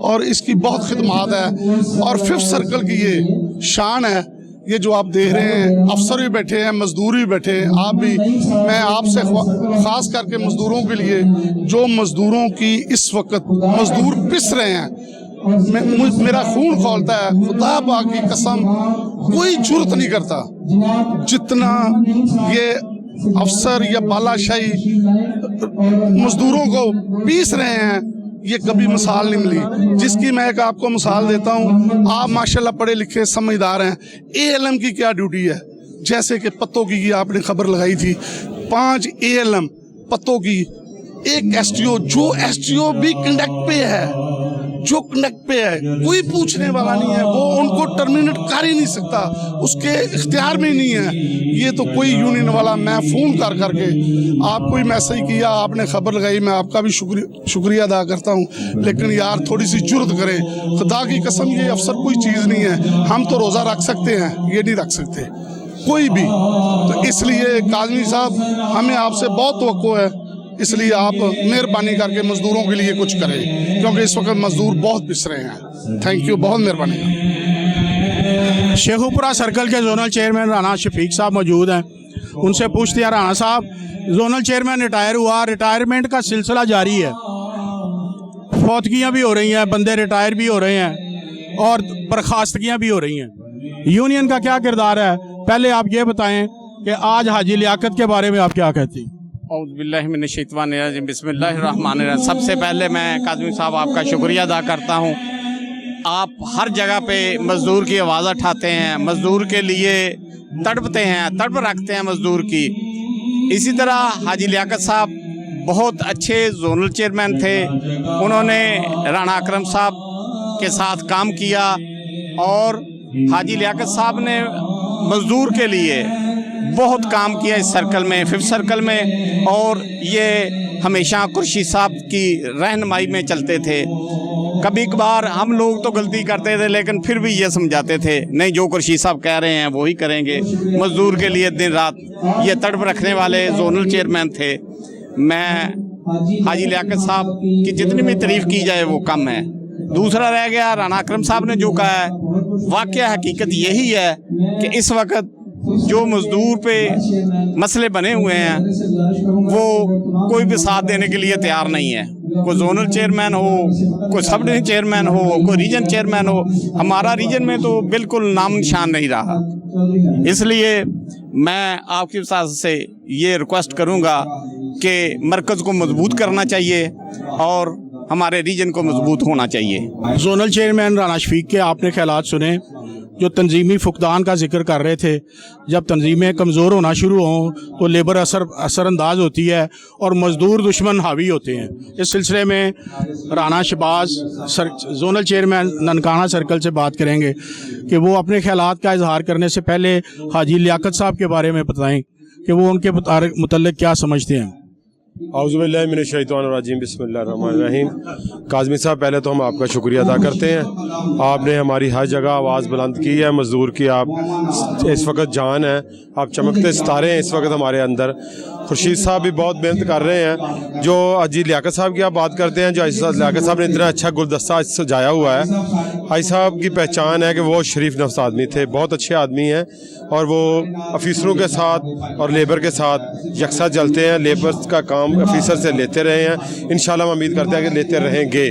और इसकी बहुत खिदमात है और 5th सर्कल की ये शान है। ये जो आप देख रहे हैं, अफसर भी बैठे हैं, मजदूर भी बैठे हैं, आप भी। मैं आपसे ख़ास करके मजदूरों के लिए, जो मजदूरों की इस वक्त मजदूर पिस रहे हैं, मेरा खून खौलता है। खुदा पाक की कसम, कोई जुर्रत नहीं करता जितना ये अफसर या बालाशाही मजदूरों को पीस रहे हैं, ये कभी मिसाल नहीं मिली। जिसकी मैं एक आपको मिसाल देता हूँ। आप माशाल्लाह पढ़े लिखे समझदार हैं। ALM की क्या ड्यूटी है? जैसे कि पत्तों की आपने खबर लगाई थी, 5 ALM पत्तों की, एक STO, जो STO भी कंडक्ट पे है, जो कंडक्ट पे है, कोई पूछने वाला नहीं है, वो उनको टर्मिनेट कर ही नहीं सकता, उसके इख्तियार में ही नहीं है। ये तो कोई यूनियन वाला, मैं फ़ोन कर करके आपको ही मैसेज किया, आपने खबर लगाई, मैं आपका भी शुक्रिया अदा करता हूँ। लेकिन यार थोड़ी सी जुर्रत करें। खुदा की कसम, ये अफसर कोई चीज़ नहीं है। हम तो रोज़ा रख सकते हैं, ये नहीं रख सकते कोई भी। तो इसलिए काज़मी साहब, हमें आपसे बहुत तवक्को है, इसलिए आप मेहरबानी करके मजदूरों के लिए कुछ करें, क्योंकि इस वक्त मजदूर बहुत पिस रहे हैं। थैंक यू, बहुत मेहरबानी। शेखुपुरा सर्कल के जोनल चेयरमैन राना शफीक साहब मौजूद हैं। उनसे पूछते हैं, राना साहब, जोनल चेयरमैन रिटायर हुआ, रिटायरमेंट का सिलसिला जारी है, फौतगियाँ भी हो रही हैं, बंदे रिटायर भी हो रहे हैं और बर्खास्तगियाँ भी हो रही हैं। यूनियन का क्या किरदार है? पहले आप ये बताएं कि आज हाजी लियाकत के बारे में आप क्या कहती हैं? औज़ुबिल्लाहिमिनश्शैतानिर्रजीम, बिस्मिल्लाहिर्रहमानिर्रहीम। सबसे पहले मैं काज़मी साहब आपका शुक्रिया अदा करता हूँ। आप हर जगह पे मज़दूर की आवाज़ उठाते हैं, मज़दूर के लिए तड़पते हैं, तड़प रखते हैं मज़दूर की। इसी तरह हाजी लियाकत साहब बहुत अच्छे जोनल चेयरमैन थे। उन्होंने राना अकरम साहब के साथ काम किया और हाजी लियाकत साहब ने मज़दूर के लिए बहुत काम किया इस सर्कल में, 5th सर्कल में, और ये हमेशा खुर्शीद साहब की रहनुमाई में चलते थे। कभी कभार हम लोग तो गलती करते थे, लेकिन फिर भी ये समझाते थे, नहीं जो खुर्शीद साहब कह रहे हैं वही करेंगे। मज़दूर के लिए दिन रात ये तड़प रखने वाले जोनल चेयरमैन थे। मैं हाजी लियाकत साहब की जितनी भी तारीफ़ की जाए वो कम है। दूसरा रह गया राना अकरम साहब ने जो कहा है, वाक़या हकीकत यही है कि इस वक्त जो मज़दूर पे मसले बने हुए हैं वो कोई भी साथ देने के लिए तैयार नहीं है। कोई जोनल चेयरमैन हो, कोई सब डिवीजन चेयरमैन हो, कोई रीजन चेयरमैन हो, हमारा रीजन में तो बिल्कुल नाम निशान नहीं रहा। इसलिए मैं आपकी साथ से ये रिक्वेस्ट करूँगा कि मरकज़ को मजबूत करना चाहिए और हमारे रीजन को मजबूत होना चाहिए। जोनल चेयरमैन राना शफीक के आपने ख्यालात सुने, जो तंजीमी फुकदान का जिक्र कर रहे थे। जब तंजीमें कमज़ोर होना शुरू हों तो लेबर असरअंदाज होती है और मज़दूर दुश्मन हावी होते हैं। इस सिलसिले में Rana Shahbaz zonal chairman Nankana circle से बात करेंगे कि वो अपने ख्यालात का इजहार करने से पहले हाजी लियाकत साहब के बारे में बताएं कि वो उनके मुतल्लिक़ क्या समझते हैं। औज़ुबिल्लाहिमिनश्शैतानिर्रजीम बिस्मिल्लाहिर्रहमानिर्रहीम। काज़मी साहब, पहले तो हम आपका शुक्रिया अदा करते हैं। आपने हमारी हर जगह आवाज़ बुलंद की है। मज़दूर की आप इस वक्त जान है, आप चमकते सितारे हैं इस वक्त हमारे अंदर। खुर्शीद साहब भी बहुत मेहनत कर रहे हैं। जो हाजी लियाकत साहब की आप बात करते हैं, जो हाजी लियाकत साहब ने इतना अच्छा गुलदस्ता सजाया हुआ है। हाजी साहब की पहचान है कि वो शरीफ नफ्स आदमी थे, बहुत अच्छे आदमी हैं और वो अफीसरों के साथ और लेबर के साथ यकसा चलते हैं। लेबर का काम ऑफिसर से लेते रहे हैं, इंशाल्लाह हम उम्मीद करते हैं कि लेते रहेंगे।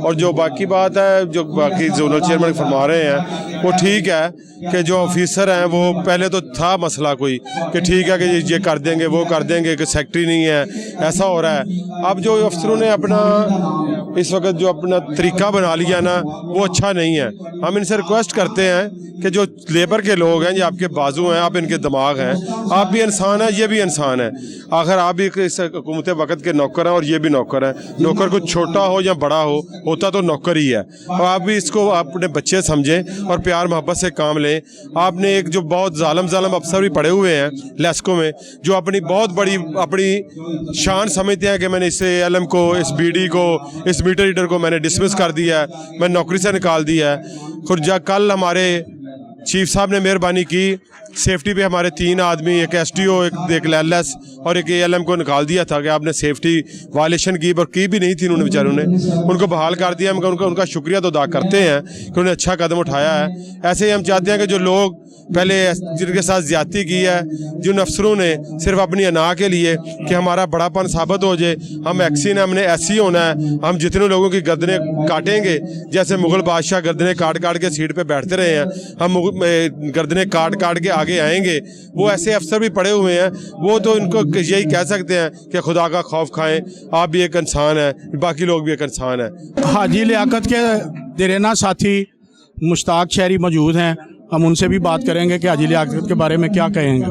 और जो बाकी बात है, जो बाकी जोनल चेयरमैन फरमा रहे हैं, वो ठीक है कि जो ऑफिसर हैं वो पहले तो था मसला कोई कि ठीक है कि ये कर देंगे वो कर देंगे, कि सेक्रेटरी नहीं है, ऐसा हो रहा है। अब जो अफसरों ने अपना इस वक्त जो अपना तरीका बना लिया ना, वो अच्छा नहीं है। हम इनसे रिक्वेस्ट करते हैं कि जो लेबर के लोग हैं, ये आपके बाजू हैं, आप इनके दिमाग हैं, आप भी इंसान हैं, ये भी इंसान है। आखिर आप भी इस हुकूमत वक्त के नौकर हैं और ये भी नौकर हैं। नौकर कुछ छोटा हो या बड़ा हो, होता तो नौकर ही है। और आप भी इसको अपने बच्चे समझें और प्यार मोहब्बत से काम लें। आपने एक जो बहुत जालम अफसर भी पड़े हुए हैं लेस्को में, जो अपनी बहुत बड़ी अपनी शान समझते हैं कि मैंने इस एलएम को, इस बीडी को, इस मीटर रीडर को मैंने डिसमिस कर दिया है, मैं नौकरी से निकाल दिया है। खुद कल हमारे चीफ साहब ने मेहरबानी की, सेफ्टी पे हमारे 3 आदमी, एक एसटीओ, एक एलएस और एक एएलएम को निकाल दिया था कि आपने सेफ्टी वायलेशन की, पर की भी नहीं थी उन्होंने, बेचारों ने उनको बहाल कर दिया। हम उनका शुक्रिया तो अदा करते हैं कि उन्होंने अच्छा कदम उठाया है। ऐसे ही हम चाहते हैं कि जो लोग पहले जिनके साथ ज्यादती की है, जिन अफसरों ने सिर्फ अपनी अना के लिए कि हमारा बड़ापन साबित हो जाए, हम एक्सीन, हमने ऐसी होना है, हम जितने लोगों की गर्दनें काटेंगे, जैसे मुग़ल बादशाह गर्दनें काट के सीट पे बैठते रहे हैं, हम गर्दनें काट के आगे आएंगे। वो ऐसे अफसर भी पड़े हुए हैं, वो तो इनको यही कह सकते हैं कि खुदा का खौफ खाएं, आप भी एक इंसान है, बाकी लोग भी एक इंसान है। हाजी लियाकत के देरेना साथी मुश्ताक शहरी मौजूद हैं, हम उनसे भी बात करेंगे कि हाजी लियाकत के बारे में क्या कहेंगे।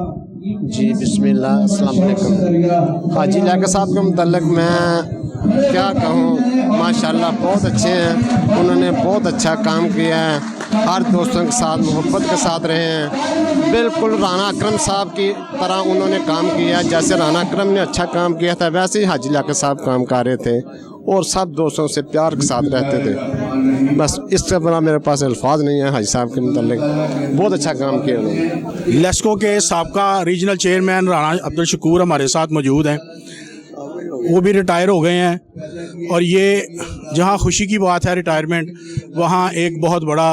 जी बिस्मिल्लाह, अस्सलाम वालेकुम। हाजी लियाकत साहब के मुतल्लिक़ मैं क्या कहूँ, माशाल्लाह बहुत अच्छे हैं। उन्होंने बहुत अच्छा काम किया है, हर दोस्तों के साथ मोहब्बत के साथ रहे हैं। बिल्कुल राना अकरम साहब की तरह उन्होंने काम किया। जैसे राना अकरम ने अच्छा काम किया था, वैसे ही हाजी लियाकत साहब काम कर रहे थे और सब दोस्तों से प्यार के साथ रहते थे। बस इससे बड़ा मेरे पास अल्फाज नहीं है हाजी साहब के मुतल्लिक़। बहुत अच्छा काम किया उन्होंने। लेस्को के साबका रीजनल चेयरमैन राना अब्दुल शकूर हमारे साथ मौजूद हैं, वो भी रिटायर हो गए हैं। और ये जहाँ खुशी की बात है रिटायरमेंट, वहाँ एक बहुत बड़ा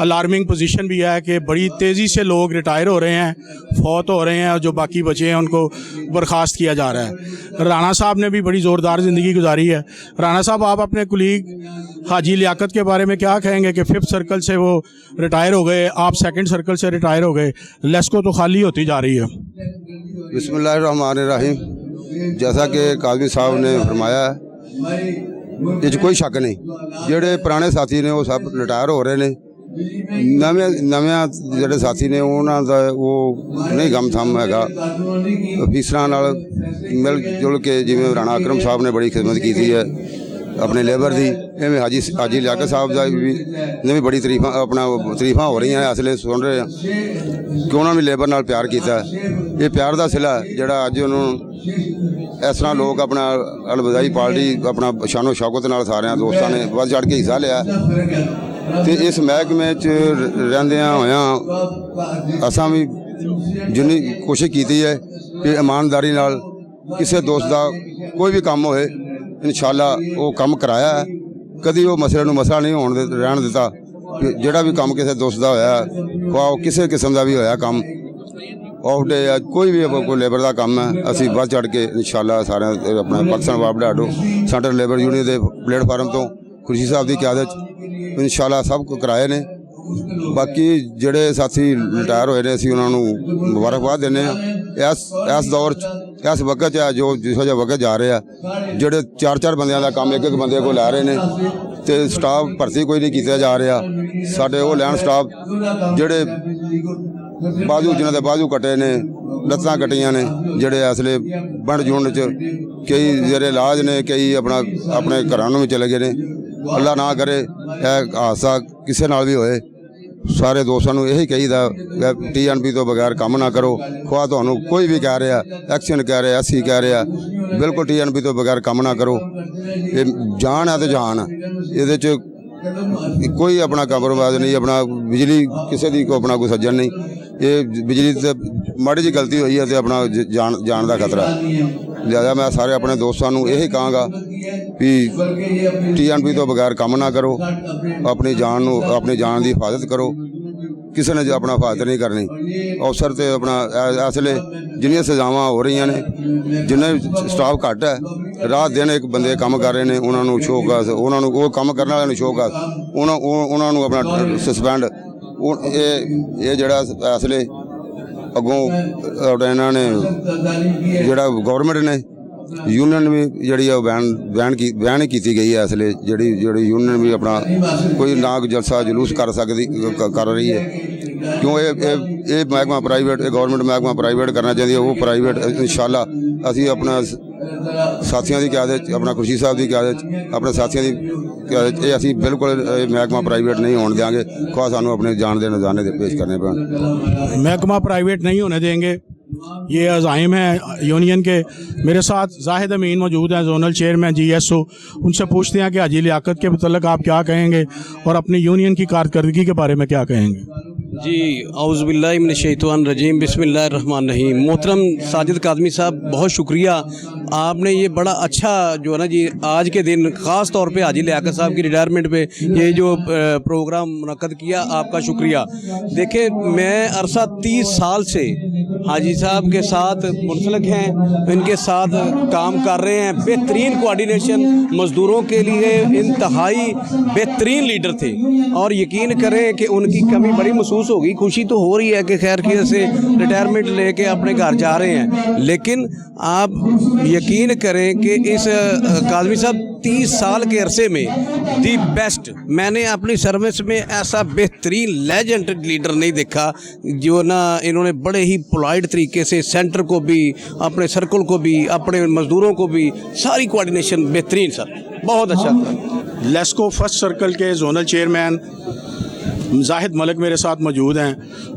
अलार्मिंग पोजीशन भी है कि बड़ी तेज़ी से लोग रिटायर हो रहे हैं, फौत हो रहे हैं, और जो बाकी बचे हैं उनको बर्खास्त किया जा रहा है। राना साहब ने भी बड़ी ज़ोरदार ज़िंदगी गुजारी है। राना साहब, आप अपने कुलीग हाजी लियाकत के बारे में क्या कहेंगे कि 5th सर्कल से वो रिटायर हो गए, आप 2nd सर्कल से रिटायर हो गए, लेस्को तो खाली होती जा रही है। बिस्मिल्लाहिर्रहमानिर्रहीम। जैसा कि काज़मी साहब ने फरमाया है, ये कोई शक नहीं, ਜਿਹੜੇ ਪੁਰਾਣੇ ਸਾਥੀ ਨੇ ਉਹ ਸਭ ਰਿਟਾਇਰ ਹੋ ਰਹੇ ਨੇ। ਨਵੇਂ ਜਿਹੜੇ ਸਾਥੀ ਨੇ ਉਹਨਾਂ ਦਾ ਉਹ ਨਹੀਂ ਗਮ ਥਮ ਹੈਗਾ। ਅਫੀਸਰਾਂ ਨਾਲ ਮਿਲ ਜੁਲ ਕੇ, ਜਿਵੇਂ ਰਾਣਾ ਅਕਰਮ ਸਾਹਿਬ ਨੇ ਬੜੀ ਖਿਦਮਤ ਕੀਤੀ ਹੈ ਆਪਣੇ ਲੇਬਰ ਦੀ, ਐਵੇਂ ਹਾਜੀ ਲਿਆਕਤ ਸਾਹਿਬ ਦਾ ਵੀ ਬੜੀ ਤਾਰੀਫਾਂ ਹੋ ਰਹੀਆਂ। ਇਸ ਲਈ ਸੁਣ ਰਹੇ ਹਾਂ ਕਿ ਉਹਨਾਂ ਨੇ ਲੇਬਰ ਨਾਲ ਪਿਆਰ ਕੀਤਾ। ਇਹ ਪਿਆਰ ਦਾ ਸਿਲਾ ਜਿਹੜਾ ਅੱਜ ਉਹਨੂੰ ਇਸ ਤਰ੍ਹਾਂ ਲੋਕ ਆਪਣਾ ਅਲਵਿਦਾਈ ਪਾਰਟੀ ਆਪਣਾ ਸ਼ਾਨੋ ਸ਼ੌਕਤ ਨਾਲ ਸਾਰਿਆਂ ਦੋਸਤਾਂ ਨੇ ਵੱਧ ਚੜ੍ਹ ਕੇ ਹਿੱਸਾ ਲਿਆ। ਤੇ ਇਸ ਮਹਿਕਮੇ 'ਚ ਰਹਿੰਦਿਆਂ ਹੋਇਆਂ ਅਸਾਂ ਵੀ ਜਿੰਨੀ ਕੋਸ਼ਿਸ਼ ਕੀਤੀ ਹੈ ਕਿ ਇਮਾਨਦਾਰੀ ਨਾਲ ਕਿਸੇ ਦੋਸਤ ਦਾ ਕੋਈ ਵੀ ਕੰਮ ਹੋਏ, ਇਨਸ਼ਾਅੱਲਾ ਉਹ ਕੰਮ ਕਰਾਇਆ ਹੈ। ਕਦੀ ਉਹ ਮਸਲੇ ਨੂੰ ਮਸਲਾ ਨਹੀਂ ਰਹਿਣ ਦਿੱਤਾ। ਜਿਹੜਾ ਵੀ ਕੰਮ ਕਿਸੇ ਦੋਸਤ ਦਾ ਹੋਇਆ, ਉਹ ਕਿਸੇ ਕਿਸਮ ਦਾ ਵੀ ਹੋਇਆ ਕੰਮ, ਆਫ ਡੇ ਆ, ਕੋਈ ਵੀ ਕੋਈ ਲੇਬਰ ਦਾ ਕੰਮ ਹੈ, ਅਸੀਂ ਵੱਧ ਚੜ੍ਹ ਕੇ ਇਨਸ਼ਾਅੱਲਾ ਸਾਰਿਆਂ ਆਪਣਾ ਪਾਕਿਸਤਾਨ ਵਾਪ ਡਾਡੋ ਸੈਂਟਰ ਲੇਬਰ ਯੂਨੀਅਨ ਦੇ ਪਲੇਟਫਾਰਮ ਤੋਂ ਖੁਰਸ਼ੀ ਸਾਹਿਬ ਦੀ ਕਿਆਦਤ 'ਚ ਇਨਸ਼ਾਅੱਲਾ ਸਭ ਕੁ ਕਰਾਏ ਨੇ। ਬਾਕੀ ਜਿਹੜੇ ਸਾਥੀ ਰਿਟਾਇਰ ਹੋਏ ਨੇ ਅਸੀਂ ਉਹਨਾਂ ਨੂੰ ਮੁਬਾਰਕਬਾਦ ਦਿੰਦੇ ਹਾਂ। ਇਸ ਦੌਰ 'ਚ ਇਸ ਵਕਤ 'ਚ ਜੋ ਜਿਹੋ ਜਿਹਾ ਵਕਤ ਜਾ ਰਿਹਾ, ਜਿਹੜੇ 4-4 ਬੰਦਿਆਂ ਦਾ ਕੰਮ ਇੱਕ ਬੰਦੇ ਕੋਲ ਲੈ ਰਹੇ ਨੇ ਤੇ ਸਟਾਫ ਭਰਤੀ ਕੋਈ ਨਹੀਂ ਕੀਤਾ ਜਾ ਰਿਹਾ। ਸਾਡੇ ਉਹ ਲੈਣ ਸਟਾਫ ਜਿਹੜੇ ਬਾਜੂ ਜਿਨ੍ਹਾਂ ਦੇ ਬਾਜੂ ਕੱਟੇ ਨੇ, ਲੱਤਾਂ ਕੱਟੀਆਂ ਨੇ, ਜਿਹੜੇ ਅਸਲੇ ਵੰਡ ਜੁੰਡ 'ਚ ਕਈ ਜਿਹੜੇ ਇਲਾਜ ਨੇ, ਕਈ ਆਪਣੇ ਘਰਾਂ ਨੂੰ ਵੀ ਚਲੇ ਗਏ ਨੇ। ਅੱਲਾ ਨਾ ਕਰੇ ਇਹ ਹਾਦਸਾ ਕਿਸੇ ਨਾਲ ਵੀ ਹੋਏ। ਸਾਰੇ ਦੋਸਤਾਂ ਨੂੰ ਇਹੀ ਕਹੀਦਾ TNP ਤੋਂ ਬਗੈਰ ਕੰਮ ਨਾ ਕਰੋ। ਖੁਆ ਤੁਹਾਨੂੰ ਕੋਈ ਵੀ ਕਹਿ ਰਿਹਾ, ਐਕਸ਼ਨ ਕਹਿ ਰਿਹਾ, ਅਸੀਂ ਕਹਿ ਰਿਹਾ, ਬਿਲਕੁਲ TNP ਤੋਂ ਬਗੈਰ ਕੰਮ ਨਾ ਕਰੋ। ਇਹ ਜਾਨ ਹੈ ਤੇ ਜਾਨ ਹੈ, ਇਹਦੇ 'ਚ ਕੋਈ ਆਪਣਾ ਕੰਪਰੋਮਾਈਜ਼ ਨਹੀਂ। ਆਪਣਾ ਬਿਜਲੀ ਕਿਸੇ ਦੀ ਕੋਈ ਆਪਣਾ ਕੋਈ ਸੱਜਣ ਨਹੀਂ। ਇਹ ਬਿਜਲੀ ਤੇ ਮਾੜੀ ਜਿਹੀ ਗਲਤੀ ਹੋਈ ਹੈ ਤੇ ਆਪਣਾ ਜਾਨ ਦਾ ਖਤਰਾ। ਲਿਹਾਜ਼ਾ ਮੈਂ ਸਾਰੇ ਆਪਣੇ ਦੋਸਤਾਂ ਨੂੰ ਇਹੀ ਕਹਾਂਗਾ ਵੀ TNP ਤੋਂ ਬਗੈਰ ਕੰਮ ਨਾ ਕਰੋ। ਆਪਣੀ ਜਾਨ ਦੀ ਹਿਫਾਜ਼ਤ ਕਰੋ। ਕਿਸੇ ਨੇ ਆਪਣਾ ਹਿਫਾਜ਼ਤ ਨਹੀਂ ਕਰਨੀ। ਅਫਸਰ ਤੇ ਆਪਣਾ ਇਸ ਵੇਲੇ ਜਿੰਨੀਆਂ ਸਜ਼ਾਵਾਂ ਹੋ ਰਹੀਆਂ ਨੇ, ਜਿੰਨੇ ਸਟਾਫ ਘੱਟ ਹੈ, ਰਾਤ ਦਿਨ ਇੱਕ ਬੰਦੇ ਕੰਮ ਕਰ ਰਹੇ ਨੇ, ਉਹਨਾਂ ਨੂੰ ਸ਼ੋਕਾਸ, ਉਹਨਾਂ ਨੂੰ ਉਹ ਕੰਮ ਕਰਨ ਵਾਲਿਆਂ ਨੂੰ ਸ਼ੋਕਾਸ, ਉਹਨਾਂ ਨੂੰ ਆਪਣਾ ਸਸਪੈਂਡ। ਇਹ ਜਿਹੜਾ ਇਸ ਵੇਲੇ ਅੱਗੋਂ ਇਹਨਾਂ ਨੇ ਜਿਹੜਾ ਗੌਰਮੈਂਟ ਨੇ ਯੂਨੀਅਨ ਵੀ ਜਿਹੜੀ ਆ ਬੈਨ ਹੀ ਕੀਤੀ ਗਈ ਹੈ। ਇਸ ਵੇਲੇ ਜਿਹੜੀ ਯੂਨੀਅਨ ਵੀ ਆਪਣਾ ਕੋਈ ਨਾ ਜਲਸਾ ਜਲੂਸ ਕਰ ਰਹੀ ਹੈ, ਕਿਉਂ ਇਹ ਮਹਿਕਮਾ ਪ੍ਰਾਈਵੇਟ, ਇਹ ਗੌਰਮੈਂਟ ਮਹਿਕਮਾ ਪ੍ਰਾਈਵੇਟ ਕਰਨਾ ਚਾਹੁੰਦੀ ਹੈ। ਉਹ ਪ੍ਰਾਈਵੇਟ ਇਨਸ਼ਾਅੱਲਾ ਅਸੀਂ ਆਪਣਾ ਸਾਥੀਆਂ ਦੀ ਕਿਆਦਤ, ਆਪਣਾ ਖੁਰਸ਼ੀ ਸਾਹਿਬ ਦੀ ਕਿਆਦਤ, ਆਪਣੇ ਸਾਥੀਆਂ ਦੀ ਕਿਆਦਤ, ਇਹ ਅਸੀਂ ਬਿਲਕੁਲ ਮਹਿਕਮਾ ਪ੍ਰਾਈਵੇਟ ਨਹੀਂ ਹੋਣ ਦੇंगे। ਖੁਆ ਸਾਨੂੰ ਆਪਣੇ ਜਾਨ ਦੇ ਨਜ਼ਾਰੇ ਦੇ पेश करने पैण। महकमा प्राइवेट नहीं होने देंगे, ये अज़ाइम है यूनियन के। मेरे साथ जाहिद अमीन मौजूद हैं, जोनल चेयरमैन GSO। उनसे पूछते हैं कि हाजी लियाकत के मतलब आप क्या कहेंगे और अपनी यूनियन की कारकर्दगी के बारे में क्या कहेंगे। जी औज़ुबिल्लाहि मिनश्शैतानिर्रजीम, बिस्मिल्लाहिर्रहमानिर्रहीम। मोहतरम साजिद काज़मी साहब, बहुत शुक्रिया। आपने ये बड़ा अच्छा जो है ना जी, आज के दिन ख़ास तौर पे हाजी लियाकत साहब की रिटायरमेंट पे ये जो प्रोग्राम मुनक़्क़द किया, आपका शुक्रिया। देखिए, मैं अरसा 30 साल से हाजी साहब के साथ मुंसलिक हैं, इनके साथ काम कर रहे हैं। बेहतरीन कोऑर्डिनेशन, मज़दूरों के लिए इंतहाई बेहतरीन लीडर थे और यकीन करें कि उनकी कमी बड़ी महसूस होगी। खुशी तो हो रही है कि खैर की से रिटायरमेंट लेके अपने घर जा रहे हैं, लेकिन आप यकीन करें कि इस काज़मी साहब 30 साल के अरसे में दी बेस्ट, मैंने अपनी सर्विस में ऐसा बेहतरीन लेजेंड लीडर नहीं देखा जो ना इन्होंने बड़े ही पोलाइट तरीके से सेंटर को भी, अपने सर्कल को भी, अपने मज़दूरों को भी, सारी कोऑर्डिनेशन बेहतरीन सर, बहुत अच्छा था। लेस्को फर्स्ट सर्कल के जोनल चेयरमैन जाहिद मलिक मेरे साथ मौजूद हैं।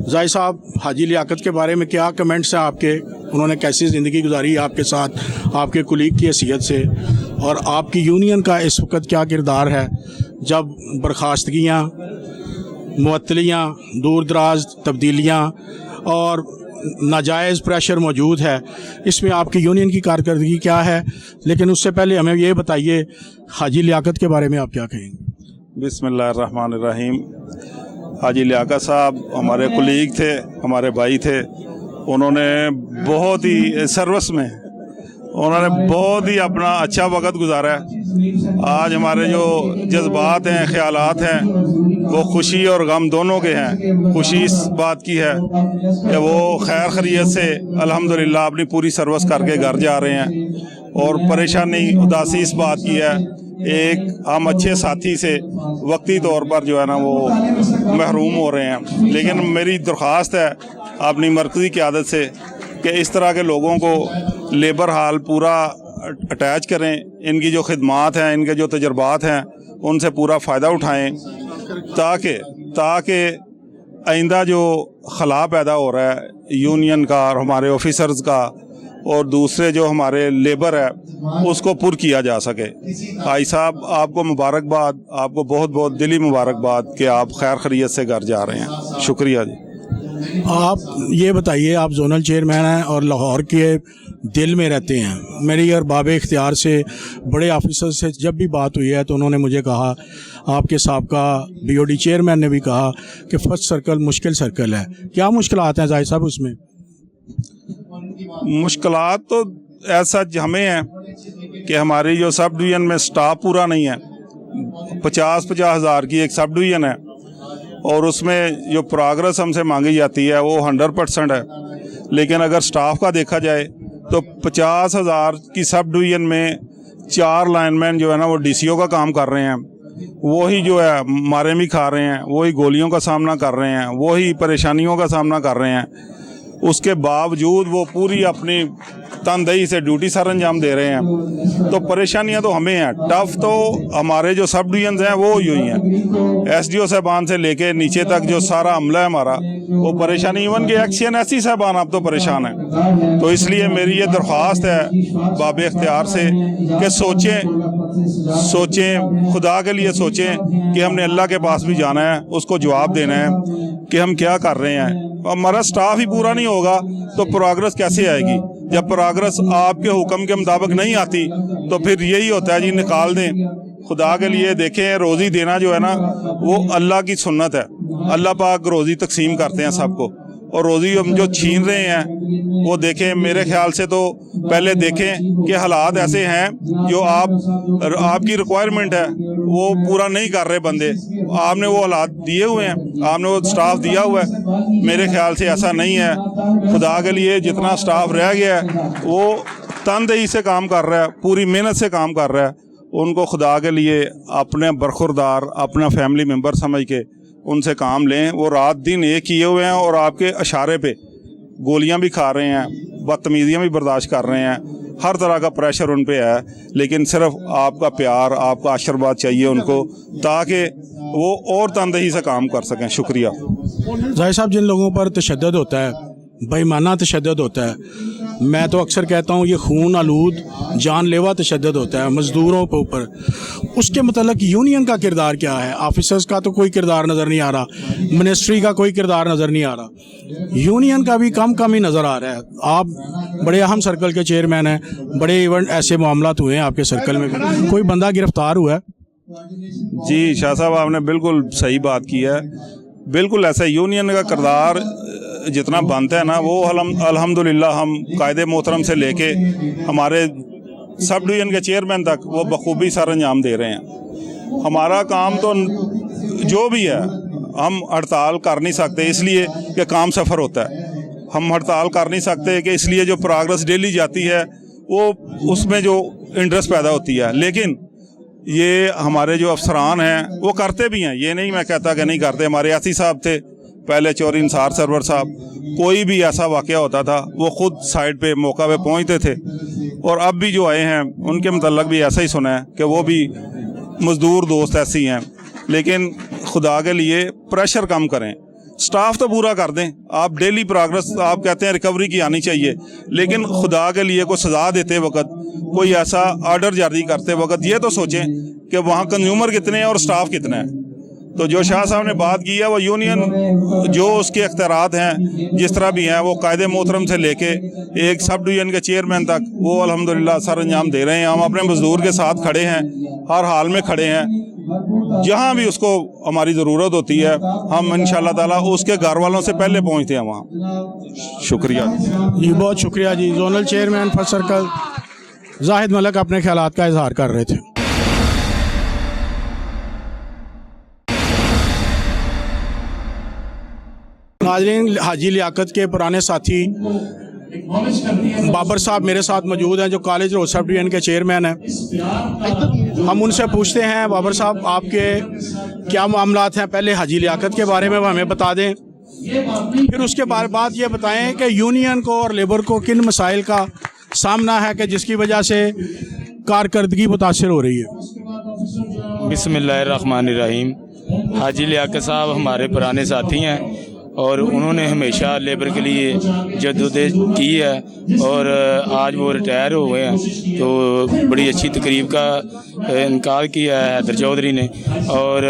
जाहिद साहब, हाजी लियाकत के बारे में क्या कमेंट्स हैं आपके? उन्होंने कैसी ज़िंदगी गुजारी आपके साथ, आपके कुलीग की हैसियत से, और आपकी यूनियन का इस वक्त क्या किरदार है जब बर्खास्तगियाँ, मुअत्तलियाँ, दूर दराज तब्दीलियाँ और नाजायज़ प्रेशर मौजूद है, इसमें आपकी यूनियन की कारकर्दगी क्या है? लेकिन उससे पहले हमें ये बताइए, हाजी लियाकत के बारे में आप क्या कहेंगे। बिस्मिल्लाहिर्रहमानिर्रहीम। हाजी लियाकत साहब हमारे कुलीग थे, हमारे भाई थे। उन्होंने बहुत ही सर्विस में उन्होंने बहुत ही अपना अच्छा वक्त गुजारा है। आज हमारे जो जज्बात हैं, ख्यालात हैं, वो खुशी और गम दोनों के हैं। खुशी इस बात की है कि वो खैर खैरियत से अल्हम्दुलिल्लाह अपनी पूरी सर्विस करके घर जा रहे हैं, और परेशानी उदासी इस बात की है एक हम अच्छे साथी से वक्ती तौर पर जो है ना वो महरूम हो रहे हैं। लेकिन मेरी दरख्वास्त है अपनी मरकज़ी क़यादत से कि इस तरह के लोगों को लेबर हाल पूरा अटैच करें, इनकी जो खिदमात हैं, इनके जो तजर्बात हैं, उनसे पूरा फ़ायदा उठाएं, ताकि आइंदा जो खला पैदा हो रहा है यूनियन का और हमारे ऑफिसर्स का और दूसरे जो हमारे लेबर है उसको पुर किया जा सके। भाई साहब, आपको मुबारकबाद, आपको बहुत बहुत दिली मुबारकबाद कि आप खैर खैरियत से घर जा रहे हैं। शुक्रिया जी। आप ये बताइए, आप जोनल चेयरमैन हैं और लाहौर के दिल में रहते हैं। मेरी और बाब इख्तियार से बड़े ऑफिसर से जब भी बात हुई है तो उन्होंने मुझे कहा, आपके साबका BOD चेयरमैन ने भी कहा कि फर्स्ट सर्कल मुश्किल सर्कल है। क्या मुश्किलात हैं जाहिद साहब उसमें? मुश्किलात तो ऐसा हमें है कि हमारी जो सब डिवीज़न में स्टाफ पूरा नहीं है। 50-50 हज़ार की एक सब डिवीज़न है और उसमें जो प्रोग्रेस हमसे मांगी जाती है वो 100% है, लेकिन अगर स्टाफ का देखा जाए तो 50,000 की सब डिवीज़न में 4 लाइनमैन जो है ना वो DCO का काम कर रहे हैं, वही जो है मारे भी खा रहे हैं, वही गोलियों का सामना कर रहे हैं, वही परेशानियों का सामना कर रहे हैं। उसके बावजूद वो पूरी अपनी तनदेही से ड्यूटी सर अंजाम दे रहे हैं। तो परेशानियां तो हमें हैं, टफ तो हमारे जो सब डिवीजन हैं वो ही हुई हैं। SDO साहबान से लेके नीचे तक जो सारा अमला है हमारा वो परेशानी, इवन के एक्शन SC साहबान अब तो परेशान है। तो इसलिए मेरी ये दरख्वास्त है बाब इख्तियार से कि सोचें खुदा के लिए सोचें कि हमने अल्लाह के पास भी जाना है, उसको जवाब देना है कि हम क्या कर रहे हैं। हमारा स्टाफ ही पूरा नहीं होगा तो प्रोग्रेस कैसे आएगी? जब प्रोग्रेस आपके हुक्म के मुताबिक नहीं आती तो फिर यही होता है जी निकाल दें। खुदा के लिए देखें, रोज़ी देना जो है ना वो अल्लाह की सुन्नत है। अल्लाह पाक रोज़ी तकसीम करते हैं सबको, और रोज़ी हम जो छीन रहे हैं वो देखें, मेरे ख्याल से तो पहले देखें कि हालात ऐसे हैं जो आपकी रिक्वायरमेंट है वो पूरा नहीं कर रहे बंदे। आपने वो हालात दिए हुए हैं, आपने वो स्टाफ दिया हुआ है, मेरे ख्याल से ऐसा नहीं है। खुदा के लिए जितना स्टाफ रह गया है वो तनदेही से काम कर रहा है, पूरी मेहनत से काम कर रहा है। उनको खुदा के लिए अपने बरखुरदार, अपना फैमिली मेम्बर समझ के उनसे काम लें। वो रात दिन एक किए हुए हैं और आपके इशारे पे गोलियां भी खा रहे हैं, बदतमीजियां भी बर्दाश्त कर रहे हैं, हर तरह का प्रेशर उन पे है, लेकिन सिर्फ आपका प्यार, आपका आशीर्वाद चाहिए उनको ताकि वो और तनदेही से काम कर सकें। शुक्रिया। ज़ाहिर साहब, जिन लोगों पर तशद्दुद होता है, बेईमाना तशद्दुद होता है, मैं तो अक्सर कहता हूँ ये खून आलूद जानलेवा तशद्दुद होता है मज़दूरों के ऊपर, उसके मतलब यूनियन का किरदार क्या है? ऑफिसर्स का तो कोई किरदार नज़र नहीं आ रहा, मिनिस्ट्री का कोई किरदार नज़र नहीं आ रहा, यूनियन का भी कम ही नज़र आ रहा है। आप बड़े अहम सर्कल के चेयरमैन हैं, बड़े इवेंट ऐसे मामलात हुए हैं आपके सर्कल में, कोई बंदा गिरफ्तार हुआ है? जी शाह साहब, आपने बिल्कुल सही बात की है। बिल्कुल ऐसा यूनियन का किरदार जितना बनता है ना वो अल्हम्दुलिल्लाह हम कायदे मोहतरम से लेके हमारे सब डिवीज़न के चेयरमैन तक वो बखूबी सर अंजाम दे रहे हैं। हमारा काम तो जो भी है, हम हड़ताल कर नहीं सकते इसलिए कि काम सफ़र होता है, हम हड़ताल कर नहीं सकते कि इसलिए जो प्रोग्रेस डेली जाती है वो उसमें जो इंटरेस्ट पैदा होती है, लेकिन ये हमारे जो अफसरान हैं वो करते भी हैं, ये नहीं मैं कहता कि नहीं करते। हमारे यासी साहब थे पहले, चौधरी निसार सरवर साहब, कोई भी ऐसा वाक़या होता था वो ख़ुद साइड पे मौका पे पहुंचते थे। और अब भी जो आए हैं उनके मतलब भी ऐसा ही सुना है कि वो भी मज़दूर दोस्त ऐसी हैं, लेकिन खुदा के लिए प्रेशर कम करें, स्टाफ तो पूरा कर दें। आप डेली प्रोग्रेस, आप कहते हैं रिकवरी की आनी चाहिए, लेकिन खुदा के लिए कोई सज़ा देते वक्त, कोई ऐसा आर्डर जारी करते वक्त ये तो सोचें कि वहाँ कंज्यूमर कितने हैं और स्टाफ कितना है। तो जो शाह साहब ने बात की है वो यूनियन जो उसके अख्तियारात हैं जिस तरह भी हैं वो कायदे मोहतरम से लेके एक सब डिवीज़न के चेयरमैन तक वो अल्हम्दुलिल्लाह सर अंजाम दे रहे हैं। हम अपने मज़दूर के साथ खड़े हैं, हर हाल में खड़े हैं, जहाँ भी उसको हमारी ज़रूरत होती है हम इंशाअल्लाह ताला उसके घर वालों से पहले पहुँचते हैं वहाँ। शुक्रिया जी, बहुत शुक्रिया जी। Zonal chairman first circle Zahid Malik अपने ख्यालात का इजहार कर रहे थे। नाज़रीन, हाजी लियाकत के पुराने साथी बाबर साहब मेरे साथ मौजूद हैं जो कॉलेज रोड सब डिवीज़न के चेयरमैन हैं। हम उनसे पूछते हैं, बाबर साहब आपके क्या मामलात हैं? पहले हाजी लियाकत के बारे में वो हमें बता दें, फिर उसके बाद ये बताएं कि यूनियन को और लेबर को किन मसाइल का सामना है कि जिसकी वजह से कारकर्दगी मुतासर हो रही है। बिस्मिल्लाहिर्रहमानिर्रहीम। हाजी लियाकत साहब हमारे पुराने साथी हैं और उन्होंने हमेशा लेबर के लिए जद्दोजहद की है और आज वो रिटायर हो गए हैं, तो बड़ी अच्छी तकरीब का इनकार किया है हैदर चौधरी ने। और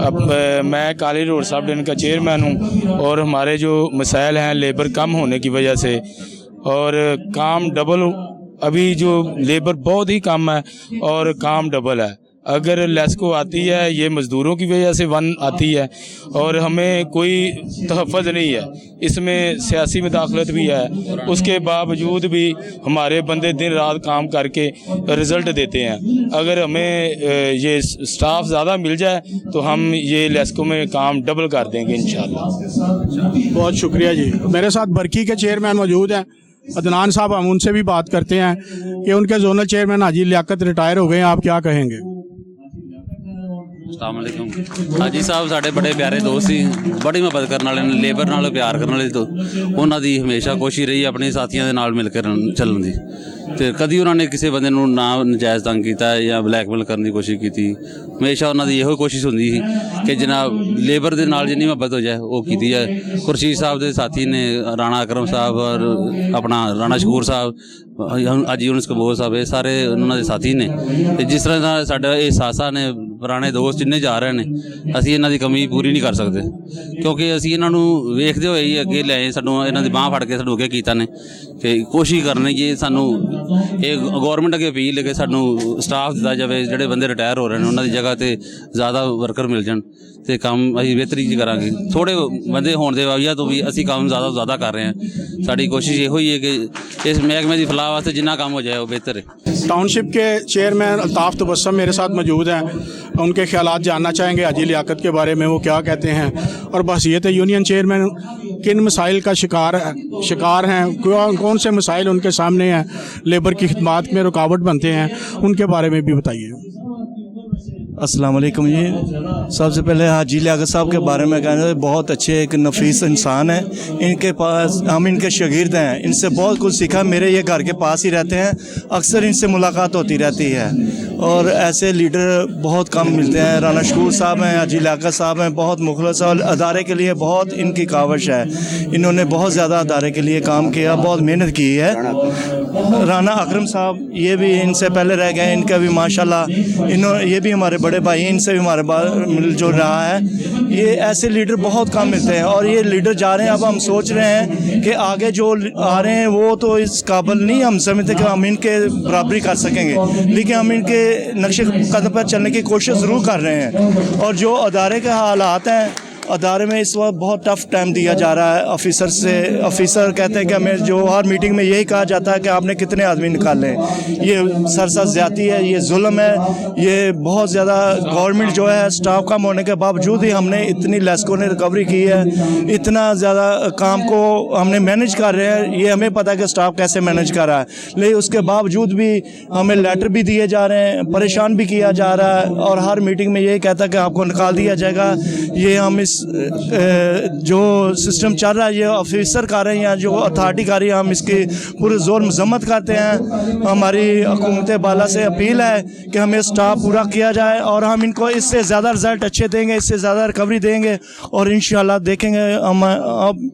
अब मैं कॉलेज रोड सब डिवीज़न का चेयरमैन हूँ और हमारे जो मसाइल हैं लेबर कम होने की वजह से और काम डबल, अभी जो लेबर बहुत ही कम है और काम डबल है, अगर लेस्को आती है ये मज़दूरों की वजह से वन आती है और हमें कोई तहफ़्फ़ुज़ नहीं है, इसमें सियासी मुदाखलत भी है, उसके बावजूद भी हमारे बंदे दिन रात काम करके रिज़ल्ट देते हैं। अगर हमें ये स्टाफ ज़्यादा मिल जाए तो हम ये लेस्को में काम डबल कर देंगे इंशाल्लाह। बहुत शुक्रिया जी। मेरे साथ बरकी के चेयरमैन मौजूद हैं अदनान साहब, हम उनसे भी बात करते हैं कि उनके जोनल चेयरमैन हाजी लियाकत रिटायर हो गए हैं, आप क्या कहेंगे? अस्सलाम वालेकुम। हाजी ਸਾਹਿਬ ਸਾਡੇ ਬੜੇ ਪਿਆਰੇ ਦੋਸਤ ਸੀ, ਬੜੀ ਮੁਹੱਬਤ ਕਰਨ ਵਾਲੇ ਨੇ, ਲੇਬਰ ਨਾਲ ਪਿਆਰ ਕਰਨ ਵਾਲੇ ਤੋਂ ਉਹਨਾਂ ਦੀ ਹਮੇਸ਼ਾ ਕੋਸ਼ਿਸ਼ ਰਹੀ ਆਪਣੇ ਸਾਥੀਆਂ ਦੇ ਨਾਲ ਮਿਲ ਕੇ ਚੱਲਣ ਦੀ, ਤੇ ਕਦੀ ਉਹਨਾਂ ਨੇ ਕਿਸੇ ਬੰਦੇ ਨੂੰ ਨਾ ਨਜਾਇਜ਼ ਤੰਗ ਕੀਤਾ ਜਾਂ ਬਲੈਕਮੇਲ ਕਰਨ ਦੀ ਕੋਸ਼ਿਸ਼ ਕੀਤੀ। ਹਮੇਸ਼ਾ ਉਹਨਾਂ ਦੀ ਇਹੋ ਕੋਸ਼ਿਸ਼ ਹੁੰਦੀ ਸੀ ਕਿ ਜਨਾਬ ਲੇਬਰ ਦੇ ਨਾਲ ਜਿੰਨੀ ਮੁਹੱਬਤ ਹੋ ਜਾਏ ਉਹ ਕੀਤੀ ਜਾਏ। ਖੁਰਸ਼ੀਦ ਸਾਹਿਬ ਦੇ ਸਾਥੀ ਨੇ ਰਾਣਾ ਅਕਰਮ ਸਾਹਿਬ ਔਰ ਆਪਣਾ ਰਾਣਾ ਸ਼ਕੂਰ ਸਾਹਿਬ, ਹਾਜੀ ਯੂਨਸ ਕਬੂਰ ਸਾਹਿਬ, ਇਹ ਸਾਰੇ ਉਹਨਾਂ ਦੇ ਸਾਥੀ ਨੇ। ਤੇ ਜਿਸ ਤਰ੍ਹਾਂ ਦਾ ਸਾਡਾ ਇਹ ਸਾਥਾ ਨੇ ਪੁਰਾਣੇ ਦੋਸਤ ਜਿੰਨੇ ਜਾ ਰਹੇ ਨੇ, ਅਸੀਂ ਇਹਨਾਂ ਦੀ ਕਮੀ ਪੂਰੀ ਨਹੀਂ ਕਰ ਸਕਦੇ ਕਿਉਂਕਿ ਅਸੀਂ ਇਹਨਾਂ ਨੂੰ ਵੇਖਦੇ ਹੋਏ ਹੀ ਅੱਗੇ ਲਿਆਏ। ਸਾਨੂੰ ਇਹਨਾਂ ਦੀ ਬਾਂਹ ਫੜ ਕੇ ਸਾਨੂੰ ਅੱਗੇ ਕੀਤਾ ਨੇ ਕਿ ਕੋਸ਼ਿਸ਼ ਕਰਨੀ ਕਿ ਸਾਨੂੰ ਇਹ ਗੌਰਮੈਂਟ ਅੱਗੇ ਅਪੀਲ ਹੈ ਕਿ ਸਾਨੂੰ ਸਟਾਫ ਦਿੱਤਾ ਜਾਵੇ, ਜਿਹੜੇ ਬੰਦੇ ਰਿਟਾਇਰ ਹੋ ਰਹੇ ਨੇ ਉਹਨਾਂ ਦੀ ਜਗ੍ਹਾ 'ਤੇ ਜ਼ਿਆਦਾ ਵਰਕਰ ਮਿਲ ਜਾਣ ਤੇ ਕੰਮ ਅਸੀਂ ਬਿਹਤਰੀ 'ਚ ਕਰਾਂਗੇ। ਥੋੜ੍ਹੇ ਬੰਦੇ ਹੋਣ ਦੇ ਬਾਵਜੂਦ ਤੋਂ ਵੀ ਅਸੀਂ ਕੰਮ ਜ਼ਿਆਦਾ ਤੋਂ ਜ਼ਿਆਦਾ ਕਰ ਰਹੇ ਹਾਂ। ਸਾਡੀ ਕੋਸ਼ਿਸ਼ ਇਹੋ ਹੀ ਹੈ कि इस महकमे की फलाह वास्ते जितना काम हो जाए वो बेहतर है। टाउनशिप के चेयरमैन अल्ताफ़ तबस्सुम मेरे साथ मौजूद हैं, उनके ख्यालात जानना चाहेंगे हाजी लियाकत के बारे में, वो क्या कहते हैं और बहसीयत यूनियन चेयरमैन किन मसाइल का शिकार हैं, कौन से मसाइल उनके सामने हैं, लेबर की खिदमात में रुकावट बनते हैं, उनके बारे में भी बताइए। अस्सलाम वालेकुम जी। सबसे पहले हाजी लियाकत साहब के बारे में कहना है, बहुत अच्छे एक नफीस इंसान है। इनके पास हम इनके शागिर्द हैं, इनसे बहुत कुछ सीखा। मेरे ये घर के पास ही रहते हैं, अक्सर इनसे मुलाकात होती रहती है और ऐसे लीडर बहुत कम मिलते हैं। राना शकूर साहब हैं, हाजी लियाकत साहब हैं, बहुत मुखलस और अदारे के लिए बहुत इनकी काविश है। इन्होंने बहुत ज़्यादा अदारे के लिए काम किया, बहुत मेहनत की है। राना अकरम साहब ये भी इनसे पहले रह गए, इनका भी माशाल्लाह ये भी हमारे बड़े भाई हैं, इनसे भी हमारे मिलजुल रहा है। ये ऐसे लीडर बहुत कम मिलते हैं और ये लीडर जा रहे हैं। अब हम सोच रहे हैं कि आगे जो आ रहे हैं वो तो इस काबिल नहीं हम समझते कि हम इनके बराबरी कर सकेंगे, लेकिन हम इनके नक्शे कदम पर चलने की कोशिश ज़रूर कर रहे हैं। और जो अदारे के हालात हैं, अदारे में इस वक्त बहुत टफ़ टाइम दिया जा रहा है ऑफिसर से। ऑफिसर कहते हैं कि हमें जो हर मीटिंग में यही कहा जाता है कि आपने कितने आदमी निकाले। ये सरसा ज़्यादती है, ये जुल्म है, ये बहुत ज़्यादा। गवर्नमेंट जो है स्टाफ कम होने के बावजूद ही हमने इतनी लेस्को ने रिकवरी की है, इतना ज़्यादा काम को हमने मैनेज कर रहे हैं। ये हमें पता है कि स्टाफ कैसे मैनेज कर रहा है, लेकिन उसके बावजूद भी हमें लेटर भी दिए जा रहे हैं, परेशान भी किया जा रहा है और हर मीटिंग में यही कहता है कि आपको निकाल दिया जाएगा। ये हम इस जो सिस्टम चल रहा है ये ऑफिसर कर रहे हैं या जो अथॉरिटी कर रही है, हम इसकी पूरे ज़ोर मजम्मत करते हैं। हमारी हुकूमत बाला से अपील है कि हमें स्टाफ पूरा किया जाए और हम इनको इससे ज़्यादा रिज़ल्ट अच्छे देंगे, इससे ज़्यादा रिकवरी देंगे और इंशाल्लाह देखेंगे। हम अब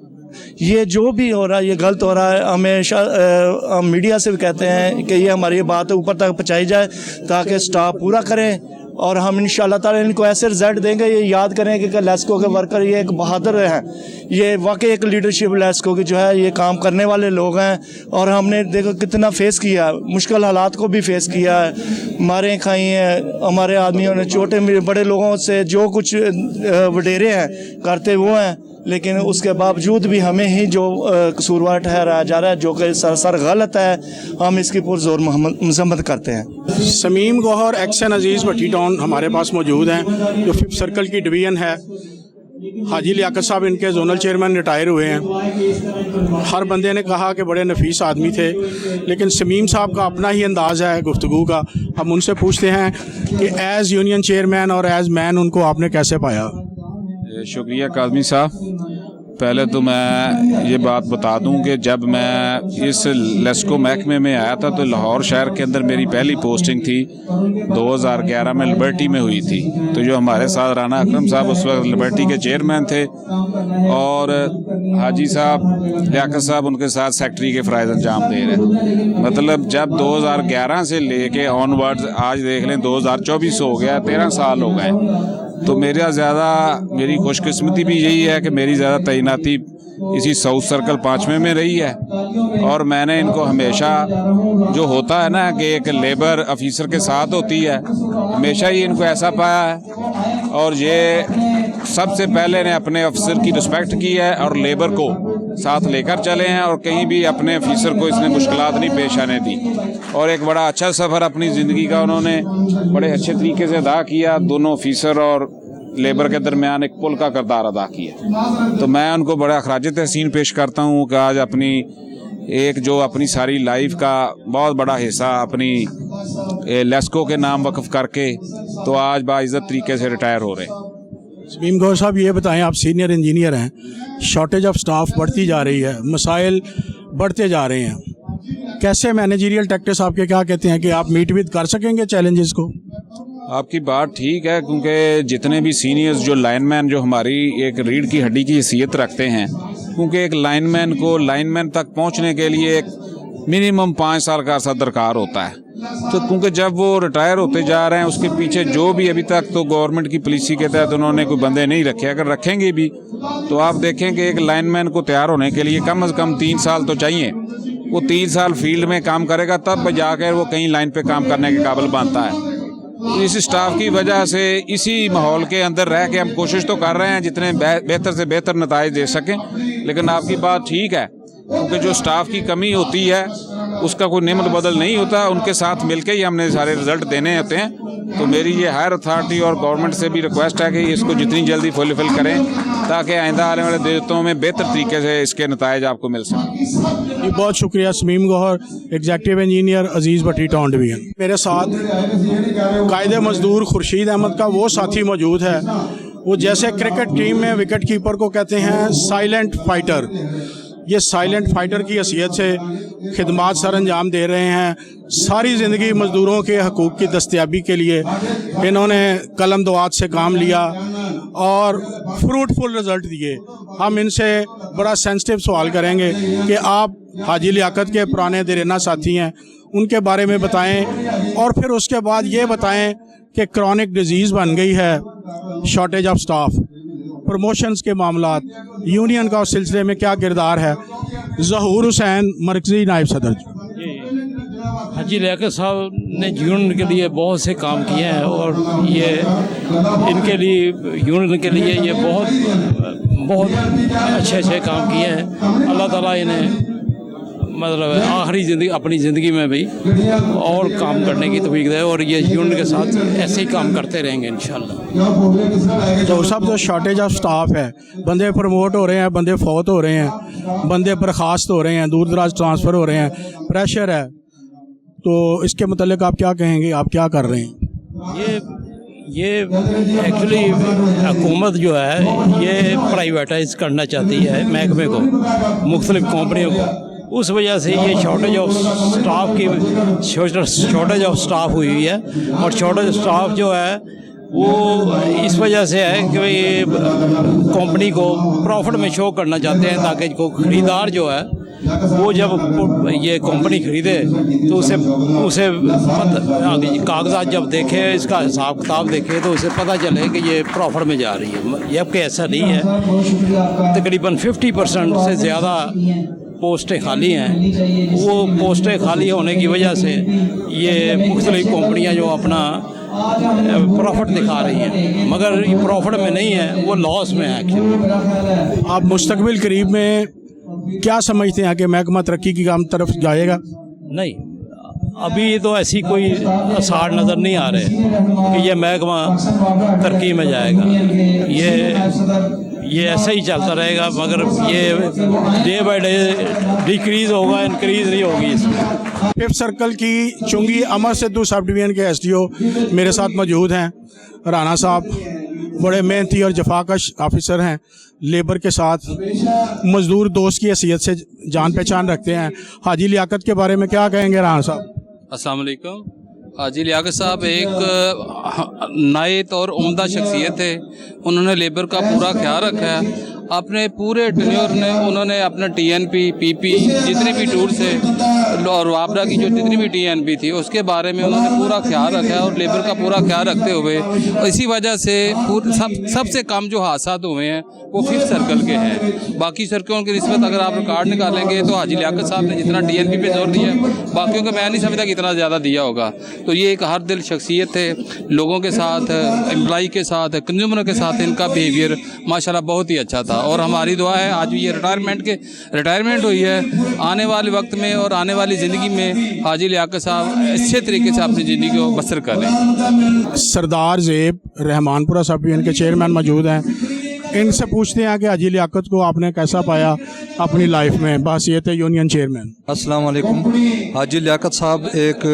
ये जो भी हो रहा है ये गलत हो रहा है। हमेशा हम मीडिया से भी कहते हैं कि ये हमारी बात ऊपर तक पहुँचाई जाए ताकि स्टाफ पूरा करें और हम इंशाल्लाह ताला इनको ऐसे रिजल्ट देंगे। ये याद करें कि लेस्को के वर्कर ये एक बहादुर हैं, ये वाकई एक लीडरशिप लेस्को की जो है, ये काम करने वाले लोग हैं और हमने देखो कितना फेस किया, मुश्किल हालात को भी फेस किया है, मारें खाई हैं हमारे आदमियों ने, छोटे बड़े लोगों से जो कुछ वडेरे हैं करते वो हैं, लेकिन उसके बावजूद भी हमें ही जो कसूरवार ठहराया जा रहा है जो कि सरासर गलत है, हम इसकी पुरजोर मजम्मत करते हैं। समीम गौहर एक्सन अजीज़ भट्टी टाउन हमारे पास मौजूद हैं, जो 5th सर्कल की डिवीज़न है। हाजी लियाकत साहब इनके जोनल चेयरमैन रिटायर हुए हैं। हर बंदे ने कहा कि बड़े नफीस आदमी थे, लेकिन समीम साहब का अपना ही अंदाज़ है गुफ्तगू का। हम उनसे पूछते हैं कि एज़ यूनियन चेयरमैन और एज़ मैन उनको आपने कैसे पाया? शुक्रिया काज़मी साहब। पहले तो मैं ये बात बता दूं कि जब मैं इस लेस्को महकमे में आया था तो लाहौर शहर के अंदर मेरी पहली पोस्टिंग थी, 2011 में लिबर्टी में हुई थी। तो जो हमारे साथ राना अकरम साहब उस वक्त लिबर्टी के चेयरमैन थे और हाजी साहब लियाकत साहब उनके साथ सेक्रेटरी के फ़राइज़ अंजाम दे रहे। मतलब जब 2011 से लेके ऑनवर्ड्स आज देख लें 2024 हो गया, 13 साल हो गए। तो मेरी खुशकिस्मती भी यही है कि मेरी ज़्यादा तैनाती इसी साउथ सर्कल 5वें में रही है। और मैंने इनको हमेशा, जो होता है ना कि एक लेबर ऑफिसर के साथ होती है, हमेशा ही इनको ऐसा पाया है। और ये सबसे पहले ने अपने अफसर की रिस्पेक्ट की है और लेबर को साथ लेकर चले हैं, और कहीं भी अपने ऑफिसर को इसने मुश्किलात नहीं पेश आने दी। और एक बड़ा अच्छा सफ़र अपनी ज़िंदगी का उन्होंने बड़े अच्छे तरीके से अदा किया। दोनों ऑफिसर और लेबर के दरमियान एक पुल का किरदार अदा किया। तो मैं उनको बड़ा अखराज तहसीन पेश करता हूँ कि आज अपनी एक जो अपनी सारी लाइफ का बहुत बड़ा हिस्सा अपनी लेस्को के नाम वक्फ करके तो आज बाइज़्ज़त तरीके से रिटायर हो रहे हैं। शमीम गौहर साहब, ये बताएं, आप सीनियर इंजीनियर हैं, शॉर्टेज ऑफ स्टाफ बढ़ती जा रही है, मसाइल बढ़ते जा रहे हैं, कैसे मैनेजरियल टैक्टिक्स आपके क्या कहते हैं कि आप मीट विद कर सकेंगे चैलेंजेस को? आपकी बात ठीक है, क्योंकि जितने भी सीनियर्स जो लाइनमैन जो हमारी एक रीढ़ की हड्डी की हैसियत रखते हैं, क्योंकि एक लाइनमैन को लाइनमैन तक पहुंचने के लिए एक मिनिमम 5 साल का अर्सा दरकार होता है। तो क्योंकि जब वो रिटायर होते जा रहे हैं, उसके पीछे जो भी अभी तक तो गवर्नमेंट की पॉलिसी के तहत उन्होंने कोई बंदे नहीं रखे, अगर रखेंगे भी तो आप देखें कि एक लाइनमैन को तैयार होने के लिए कम से कम 3 साल तो चाहिए। वो 3 साल फील्ड में काम करेगा तब जाकर वो कहीं लाइन पे काम करने के काबिल बनता है। इस स्टाफ की वजह से इसी माहौल के अंदर रह के हम कोशिश तो कर रहे हैं जितने बेहतर से बेहतर नताइज दे सकें, लेकिन आपकी बात ठीक है, क्योंकि जो स्टाफ की कमी होती है उसका कोई नेमत बदल नहीं होता, उनके साथ मिलके ही हमने सारे रिजल्ट देने होते हैं। तो मेरी ये हायर अथॉरिटी और गवर्नमेंट से भी रिक्वेस्ट है कि इसको जितनी जल्दी फुलफिल करें ताकि आइंदा आने वाले दिनों में बेहतर तरीके से इसके नताइज आपको मिल सकें। जी, बहुत शुक्रिया शमीम गौहर, एग्जेक्टिव इंजीनियर अजीज़ भट्टी टाउन डिवीजन। मेरे साथ कायदे मजदूर खुर्शीद अहमद का वो साथी मौजूद है, वो जैसे क्रिकेट टीम में विकेट कीपर को कहते हैं साइलेंट फाइटर, ये साइलेंट फाइटर की हैसियत से खिदमात सर अंजाम दे रहे हैं। सारी ज़िंदगी मज़दूरों के हकूक़ की दस्तयाबी के लिए इन्होंने कलम दुआत से काम लिया और फ्रूटफुल रिज़ल्ट दिए। हम इनसे बड़ा सेंसिटिव सवाल करेंगे कि आप हाजी लियाकत के पुराने देरेना साथी हैं, उनके बारे में बताएं, और फिर उसके बाद ये बताएं कि क्रॉनिक डिजीज़ बन गई है शॉर्टेज ऑफ स्टाफ, प्रमोशंस के मामलात, यूनियन का उस सिलसिले में क्या किरदार है। ज़हूर हुसैन, मरकज़ी नायब सदर। हाजी लियाकत साहब ने यूनियन के लिए बहुत से काम किए हैं और ये इनके लिए यूनियन के लिए ये बहुत अच्छे काम किए हैं। अल्लाह ताला इन्हें मतलब आखिरी ज़िंदगी अपनी ज़िंदगी में भी और काम करने की तौफीक दे और ये यूनियन के साथ ऐसे ही काम करते रहेंगे इंशाल्लाह। तो सब जो शॉर्टेज ऑफ स्टाफ है, बंदे प्रमोट हो रहे हैं, बंदे फौत हो रहे हैं, बंदे बर्खास्त हो रहे हैं, दूर दराज ट्रांसफ़र हो रहे हैं, प्रेशर है, तो इसके मतलब आप क्या कहेंगे, आप क्या कर रहे हैं? ये एक्चुअली हुकूमत जो है ये प्राइवेटाइज करना चाहती है महकमे को, मुख्तलिफ कंपनियों को, उस वजह से ये शॉर्टेज ऑफ स्टाफ हुई है। और शॉर्टेज स्टाफ जो है वो इस वजह से है कि कंपनी को प्रॉफिट में शो करना चाहते हैं ताकि को ख़रीदार जो है वो जब ये कंपनी ख़रीदे तो उसे कागजात जब देखे, इसका हिसाब किताब देखे तो उसे पता चले कि ये प्रॉफिट में जा रही है, जबकि ऐसा नहीं है। तकरीबन 50% से ज़्यादा पोस्टें खाली हैं। वो पोस्टें खाली होने की वजह से ये मुख्तलिफ कंपनियां जो अपना प्रॉफिट दिखा रही हैं, मगर ये प्रॉफिट में नहीं है, वो लॉस में है एक्चुअली। आप मुस्तकबिल करीब में क्या समझते हैं कि महकमा तरक्की की काम तरफ जाएगा? नहीं, अभी तो ऐसी कोई आसार नज़र नहीं आ रहे कि ये महकमा तरक्की में जाएगा। ये ऐसे ही चलता रहेगा, मगर ये डे बाय डे डिक्रीज़ होगा, इंक्रीज़ नहीं होगी इसमें। 5th सर्कल की चुंगी अमर सिद्धू सब डिवीज़न के SDO मेरे साथ मौजूद हैं। राना साहब बड़े मेहनती और जफाकश ऑफिसर हैं, लेबर के साथ मज़दूर दोस्त की हैसियत से जान पहचान रखते हैं। हाजी लियाकत के बारे में क्या कहेंगे राना साहब? अस्सलाम वालेकुम। हाजी लियाकत साहब एक नायत और उम्दा शख्सियत है, उन्होंने लेबर का पूरा ख्याल रखा है। अपने पूरे टेन्योर ने उन्होंने अपना TNP PP जितने भी टूर्स है और वापडा की जो जितनी भी TNP थी उसके बारे में उन्होंने पूरा ख्याल रखा है और लेबर का पूरा ख्याल रखते हुए और इसी वजह से सबसे कम जो हादसा हुए हैं वो 5th सर्कल के हैं। बाकी सर्कलों की निस्बत अगर आप रिकॉर्ड निकालेंगे तो हाजी लियाकत साहब ने जितना TNP पे जोर दिया बाकियों का मैं नहीं समझता कि इतना ज़्यादा दिया होगा। तो ये एक हर दिल शख्सियत है, लोगों के साथ, एम्प्लॉई के साथ, कंज्यूमर के साथ इनका बिहेवियर माशाल्लाह बहुत ही अच्छा था। और हमारी दुआ है आज भी ये रिटायरमेंट हुई है, आने वाले वक्त में और आने वाली ज़िंदगी में हाजी लियाकत साहब अच्छे तरीके से अपनी ज़िंदगी को बसर करें। सरदार ज़ेब रहमानपुरा साहब भी इनके चेयरमैन मौजूद हैं, इनसे पूछते हैं कि हाजी लियाकत को आपने कैसा पाया अपनी लाइफ में बहसीयत यूनियन चेयरमैन। अस्सलाम वालेकुम। हाजी लियाकत साहब एक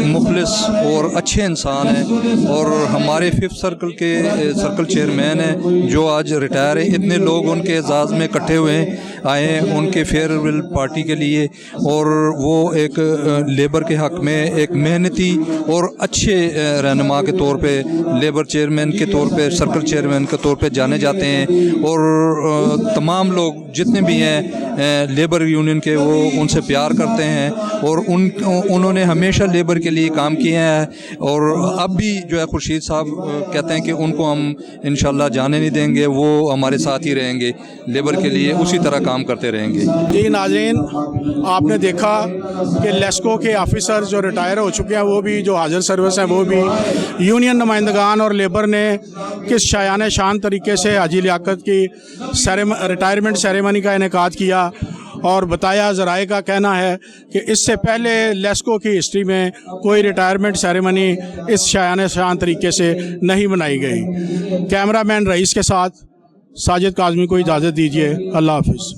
मुखलिस और अच्छे इंसान हैं और हमारे 5th सर्कल के सर्कल चेयरमैन हैं जो आज रिटायर हैं। इतने लोग उनके एजाज़ में इकट्ठे हुए आए हैं उनके फेयरवेल पार्टी के लिए और वो एक लेबर के हक़ में एक मेहनती और अच्छे रहनुमा के तौर पे लेबर चेयरमैन के तौर पे सर्कल चेयरमैन के तौर पे जाने जाते हैं और तमाम लोग जितने भी हैं लेबर यूनियन के वो उनसे प्यार करते हैं और उन्होंने हमेशा लेबर के लिए काम किया है और अब भी जो है खुर्शीद साहब कहते हैं कि उनको हम इंशाल्लाह जाने नहीं देंगे, वो हमारे साथ ही रहेंगे, लेबर के लिए उसी तरह काम करते रहेंगे। जी नाज़रीन, आपने देखा कि लेस्को के ऑफिसर जो रिटायर हो चुके हैं वो भी जो हाजिर सर्विस हैं वो भी यूनियन नुमाइंदगान और लेबर ने किस शायान शान तरीके से हाजी लियाकत की रिटायरमेंट सेरेमनी का इनेकाद किया और बताया। ज़राए का कहना है कि इससे पहले लेस्को की हिस्ट्री में कोई रिटायरमेंट सेरेमनी इस शायान शान तरीके से नहीं बनाई गई। कैमरामैन रईस के साथ साजिद काज़मी को इजाज़त दीजिए। अल्लाह हाफ़िज़।